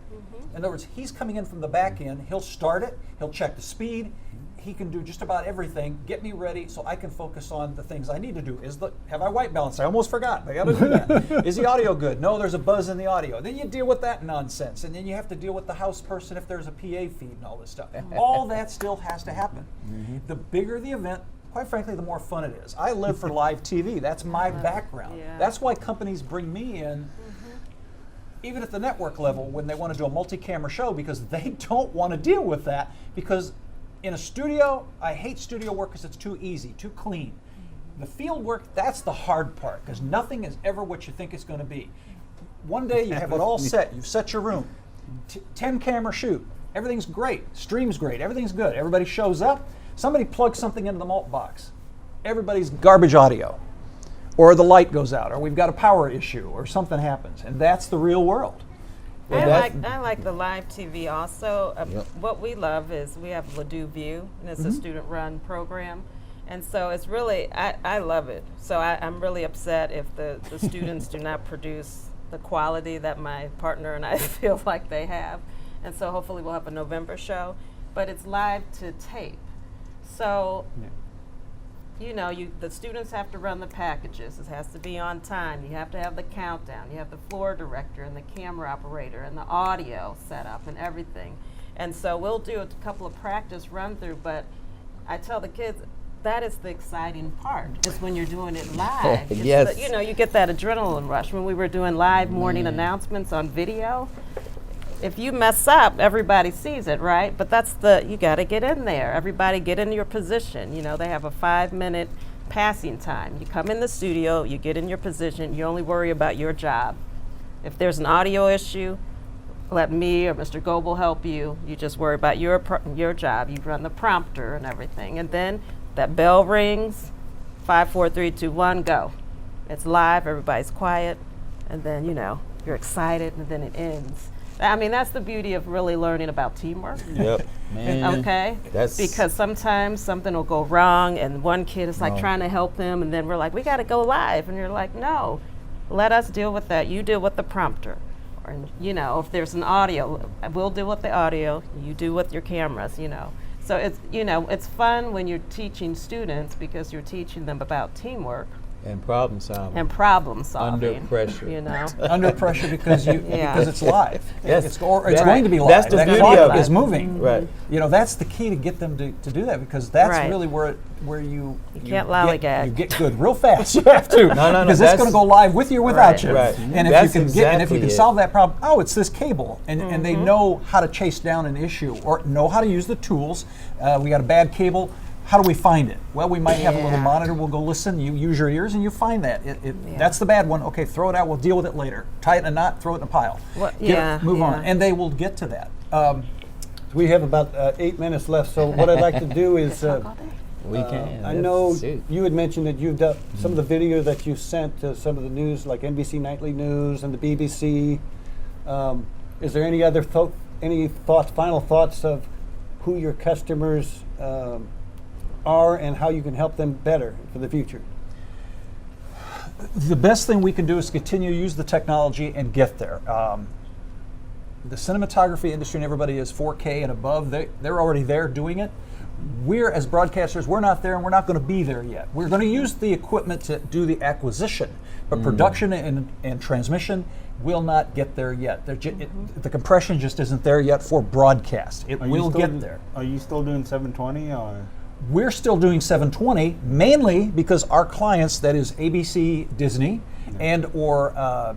In other words, he's coming in from the back end. He'll start it. He'll check the speed. He can do just about everything. Get me ready so I can focus on the things I need to do. Have I white balance? I almost forgot. I got to do that. Is the audio good? No, there's a buzz in the audio. Then you deal with that nonsense, and then you have to deal with the house person if there's a PA feed and all this stuff. All that still has to happen. The bigger the event, quite frankly, the more fun it is. I live for live TV. That's my background. Yeah. That's why companies bring me in. Even at the network level, when they want to do a multi-camera show, because they don't want to deal with that. Because in a studio, I hate studio work because it's too easy, too clean. The field work, that's the hard part, because nothing is ever what you think it's going to be. One day you have it all set. You've set your room. 10 camera shoot. Everything's great. Stream's great. Everything's good. Everybody shows up. Somebody plugs something into the malt box. Everybody's garbage audio. Or the light goes out, or we've got a power issue, or something happens. And that's the real world. I like the live TV also. Yep. What we love is we have Ladue View, and it's a student-run program. And so it's really, I love it. So I'm really upset if the students do not produce the quality that my partner and I feel like they have. And so hopefully we'll have a November show. But it's live to tape. So, you know, the students have to run the packages. It has to be on time. You have to have the countdown. You have the floor director and the camera operator and the audio setup and everything. And so we'll do a couple of practice run-through, but I tell the kids, that is the exciting part, is when you're doing it live. It's Yes. you know, you get that adrenaline rush. When we were doing live morning announcements on video, if you mess up, everybody sees it, right? But that's you gotta get in there. Everybody get in your position. You know, they have a 5-minute passing time. You come in the studio, you get in your position, you only worry about your job. If there's an audio issue, let me or Mr. Goebel help you. You just worry about your job. You run the prompter and everything. And then that bell rings, 5, 4, 3, 2, 1, go. It's live, everybody's quiet, and then, you know, you're excited, and then it ends. I mean, that's the beauty of really learning about teamwork. Yep. Man. Okay? Because sometimes something will go wrong, and one kid is like trying to help them, and then we're like, we got to go live. And you're like, no, let us deal with that. You deal with the prompter. Or, you know, if there's an audio, we'll deal with the audio. You do with your cameras, you know. So it's, you know, it's fun when you're teaching students because you're teaching them about teamwork. And problem solving. And problem solving. Under pressure. You know. Under pressure because because it's live. Yes. It's going to be live. That's the that beauty clock of it. is moving. Right. You know, that's the key to get them to do that, because that's Right. really where you can't lollygag. You get good real fast. You have to. No, because it's going to go live with you or without you. Right. And That's if you can exactly it. solve that problem, oh, it's this cable, and they know how to chase down an issue or know how to use the tools. We got a bad cable. How do we find it? Well, we might have a little Yeah. monitor. We'll go listen. You use your ears and you find that. That's the bad one. Okay, throw it out. We'll deal with it later. Tie it in a knot. Throw it in a pile. Move on. And they will get to that. We have about 8 minutes left, so what I'd like to do is, We can. I know Shoot. you had mentioned that you've done some of the video that you sent to some of the news, like NBC Nightly News and the BBC. Is there any other final thoughts of who your customers are and how you can help them better for the future? The best thing we can do is continue to use the technology and get there. The cinematography industry and everybody is 4K and above. They're already there doing it. We're, as broadcasters, we're not there, and we're not going to be there yet. We're going to use the equipment to do the acquisition, but production and transmission will not get there yet. The compression just isn't there yet for broadcast. It will get there. Are you still doing 720 or? We're still doing 720, mainly because our clients, that is ABC, Disney, and or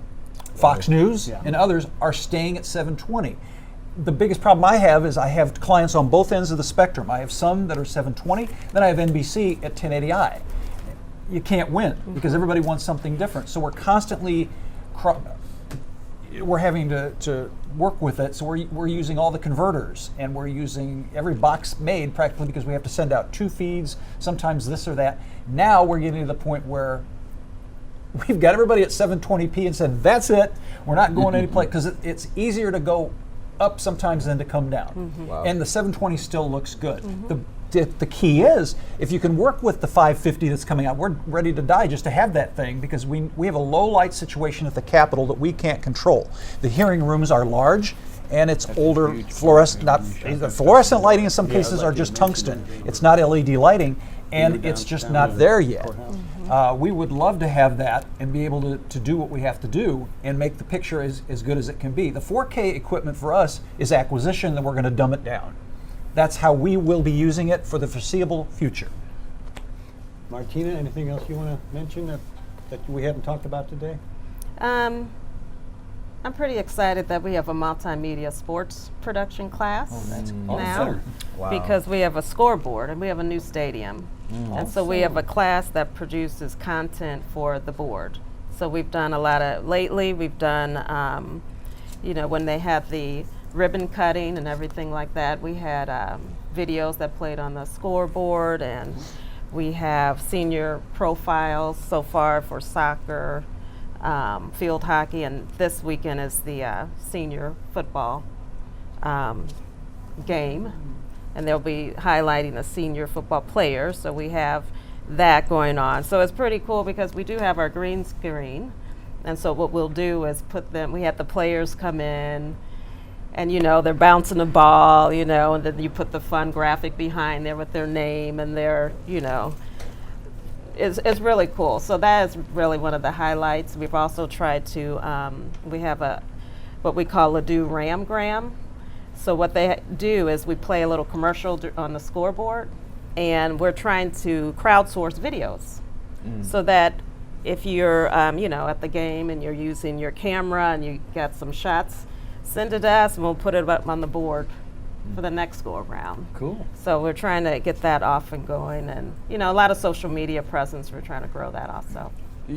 Fox News and others, are staying at 720. The biggest problem I have is I have clients on both ends of the spectrum. I have some that are 720, then I have NBC at 1080i. You can't win because everybody wants something different. So we're constantly we're having to work with it. So we're using all the converters, and we're using every box made practically, because we have to send out 2 feeds, sometimes this or that. Now we're getting to the point where we've got everybody at 720p and said, that's it. We're not going any place, because it's easier to go up sometimes than to come down. Wow. And the 720 still looks good. The key is, if you can work with the 550 that's coming out, we're ready to die just to have that thing, because we have a low light situation at the Capitol that we can't control. The hearing rooms are large, and it's older fluorescent lighting in some cases are just tungsten. It's not LED lighting, and it's just not there yet. We would love to have that and be able to do what we have to do and make the picture as good as it can be. The 4K equipment for us is acquisition, then we're going to dumb it down. That's how we will be using it for the foreseeable future. Martina, anything else you want to mention that we haven't talked about today? I'm pretty excited that we have a multimedia sports production class now, Awesome. Wow. because we have a scoreboard and we have a new stadium. And so we have a class that produces content for the board. So we've done lately we've done, when they had the ribbon cutting and everything like that. We had videos that played on the scoreboard, and we have senior profiles so far for soccer, field hockey, and this weekend is the senior football game, and they'll be highlighting the senior football players. So we have that going on. So it's pretty cool because we do have our green screen, and so what we'll do is we have the players come in, and they're bouncing the ball, and then you put the fun graphic behind there with their name and their, it's really cool. So that is really one of the highlights. We've also tried to, we have what we call Ladue Ramgram. So what they do is we play a little commercial on the scoreboard, and we're trying to crowdsource videos so that if you're, at the game and you're using your camera and you got some shots, send it to us and we'll put it up on the board for the next go around. Cool. So we're trying to get that off and going, and a lot of social media presence. We're trying to grow that also.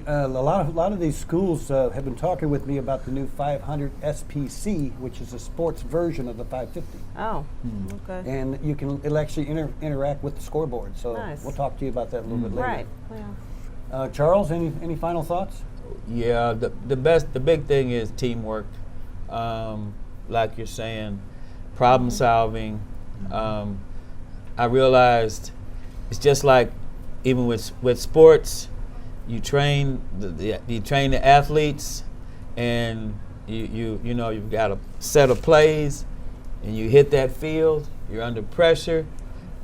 A lot of these schools have been talking with me about the new 500 SPC, which is a sports version of the 550. Oh, okay. And it'll actually interact with the scoreboard. So Nice. we'll talk to you about that a little bit later. Right. Yeah. Charles, any final thoughts? Yeah, the big thing is teamwork. Like you're saying, problem solving. I realized it's just like even with sports, you train the athletes, and you've got a set of plays, and you hit that field, you're under pressure,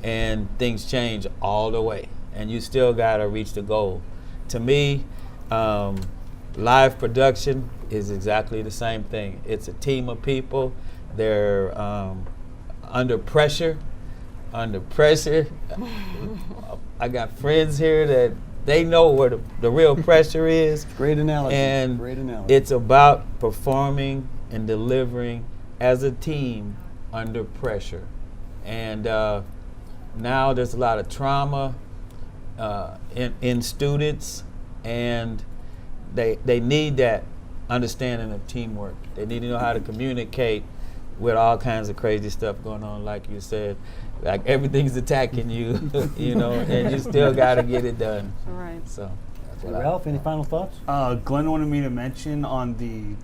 and things change all the way, and you still got to reach the goal. To me, live production is exactly the same thing. It's a team of people. They're under pressure. I got friends here that they know where the real pressure is. Great analogy. And Great analogy. it's about performing and delivering as a team under pressure. And now there's a lot of trauma in students, and they need that understanding of teamwork. They need to know how to communicate with all kinds of crazy stuff going on, like you said. Like everything's attacking you, and you still got to get it done. Right. So, that's Hey, what Ralph, any final thoughts? Glenn wanted me to mention on the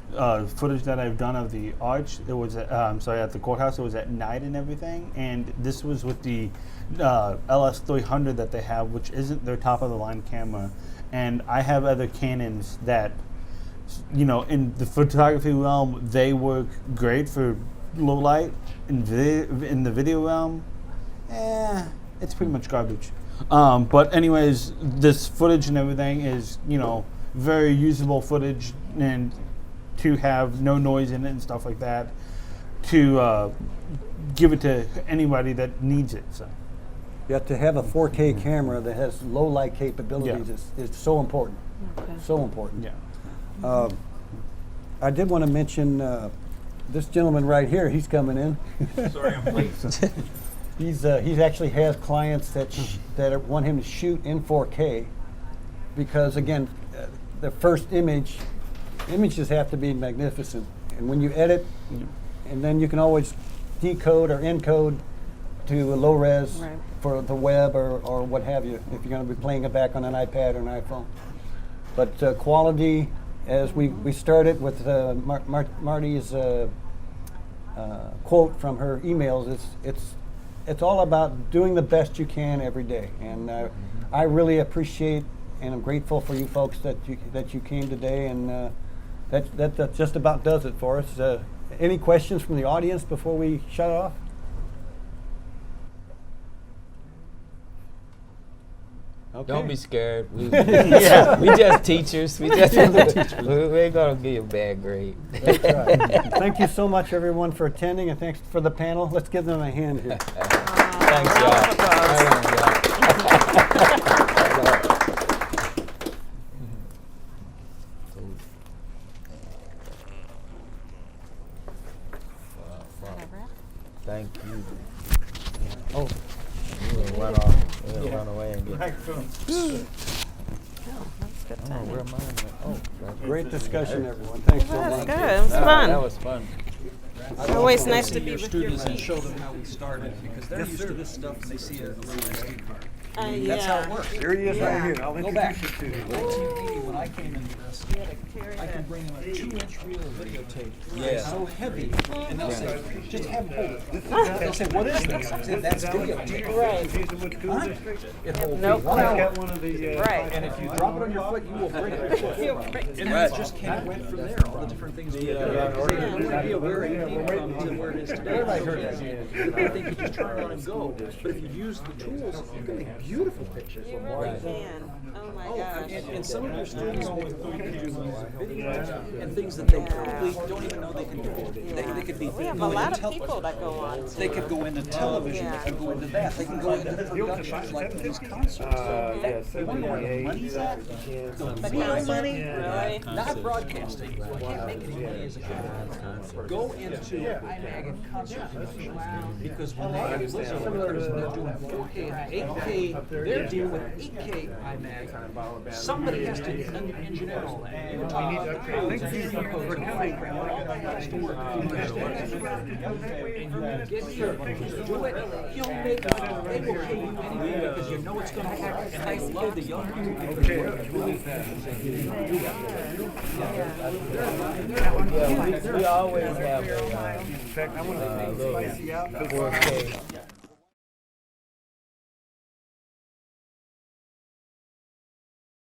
footage that I've done of the arch. It was at the courthouse. It was at night and everything, and this was with the LS300 that they have, which isn't their top of the line camera. And I have other Canons that, in the photography realm, they work great for low light. In the video realm, it's pretty much garbage. But anyways, this footage and everything is, very usable footage, and to have no noise in it and stuff like that, to give it to anybody that needs it. So. Yeah, to have a 4K camera that has low light capabilities is so important. Okay. So important. Yeah. I did want to mention this gentleman right here. He's coming in. Sorry, I'm late. He's actually has clients that want him to shoot in 4K, because again, the first images have to be magnificent, and when you edit, and then you can always decode or encode to a low res Right. for the web or what have you, if you're going to be playing it back on an iPad or an iPhone. But quality, as we started with Marty's quote from her emails, it's all about doing the best you can every day. And I really appreciate and I'm grateful for you folks that you came today, and that just about does it for us. Any questions from the audience before we shut off? Okay. Don't be scared. We just teachers. We ain't gonna give you a bad grade. That's right. Thank you so much, everyone, for attending, and thanks for the panel. Let's give them a hand here. Thanks, y'all. Thank you. Oh, we'll run off. We'll run away and get. Oh, that's good Oh, timing. where mine went? Oh, Great discussion, everyone. Thanks so That's much. good. It was fun. That was fun. Always nice to see be your with students your and show them how we started, because they're used to this stuff and they see a little SD card. Yeah. That's how it works. Here he is Yeah. right here. I'll Go back. introduce you to him. 1980, when I came into this, You gotta carry I can that. bring them a 2-inch reel of videotape. Yeah. It's so heavy, and they'll say, just have them hold it. They'll say, what is this? I said, that's videotape. Right. Huh? It holds No me 1 clue. hour. Got one of the. Right. And if you drop it on your foot, you will break it. You'll break it. And it just kind of went from there, all the different things we did. They had no idea where it came from to where it is today. Everybody heard that. They think you just turn it on and go. But if you use the tools, you can make beautiful pictures. You really can. Oh my gosh. And some of your students will do videos and things that they probably don't even know they can do. They could be We have a going lot into of people that go on. They could go into television, they could go into that, they can go into productions like these concerts. You want to know where the money's at? The real money? Really? Not broadcasting. You can't make any money as a kid. Go into IMAG and concert production. Because when they listen to records and they're doing 4K and 8K, they're dealing with 8K IMAG. Somebody has to engineer all that. You're talking about crowds and you're has to work. And you get here, do it, you'll make money. They will pay you anyway because you know it's going to work. And they love the young people because it works really fast. We always have a In fact, I want to spicy out. 4K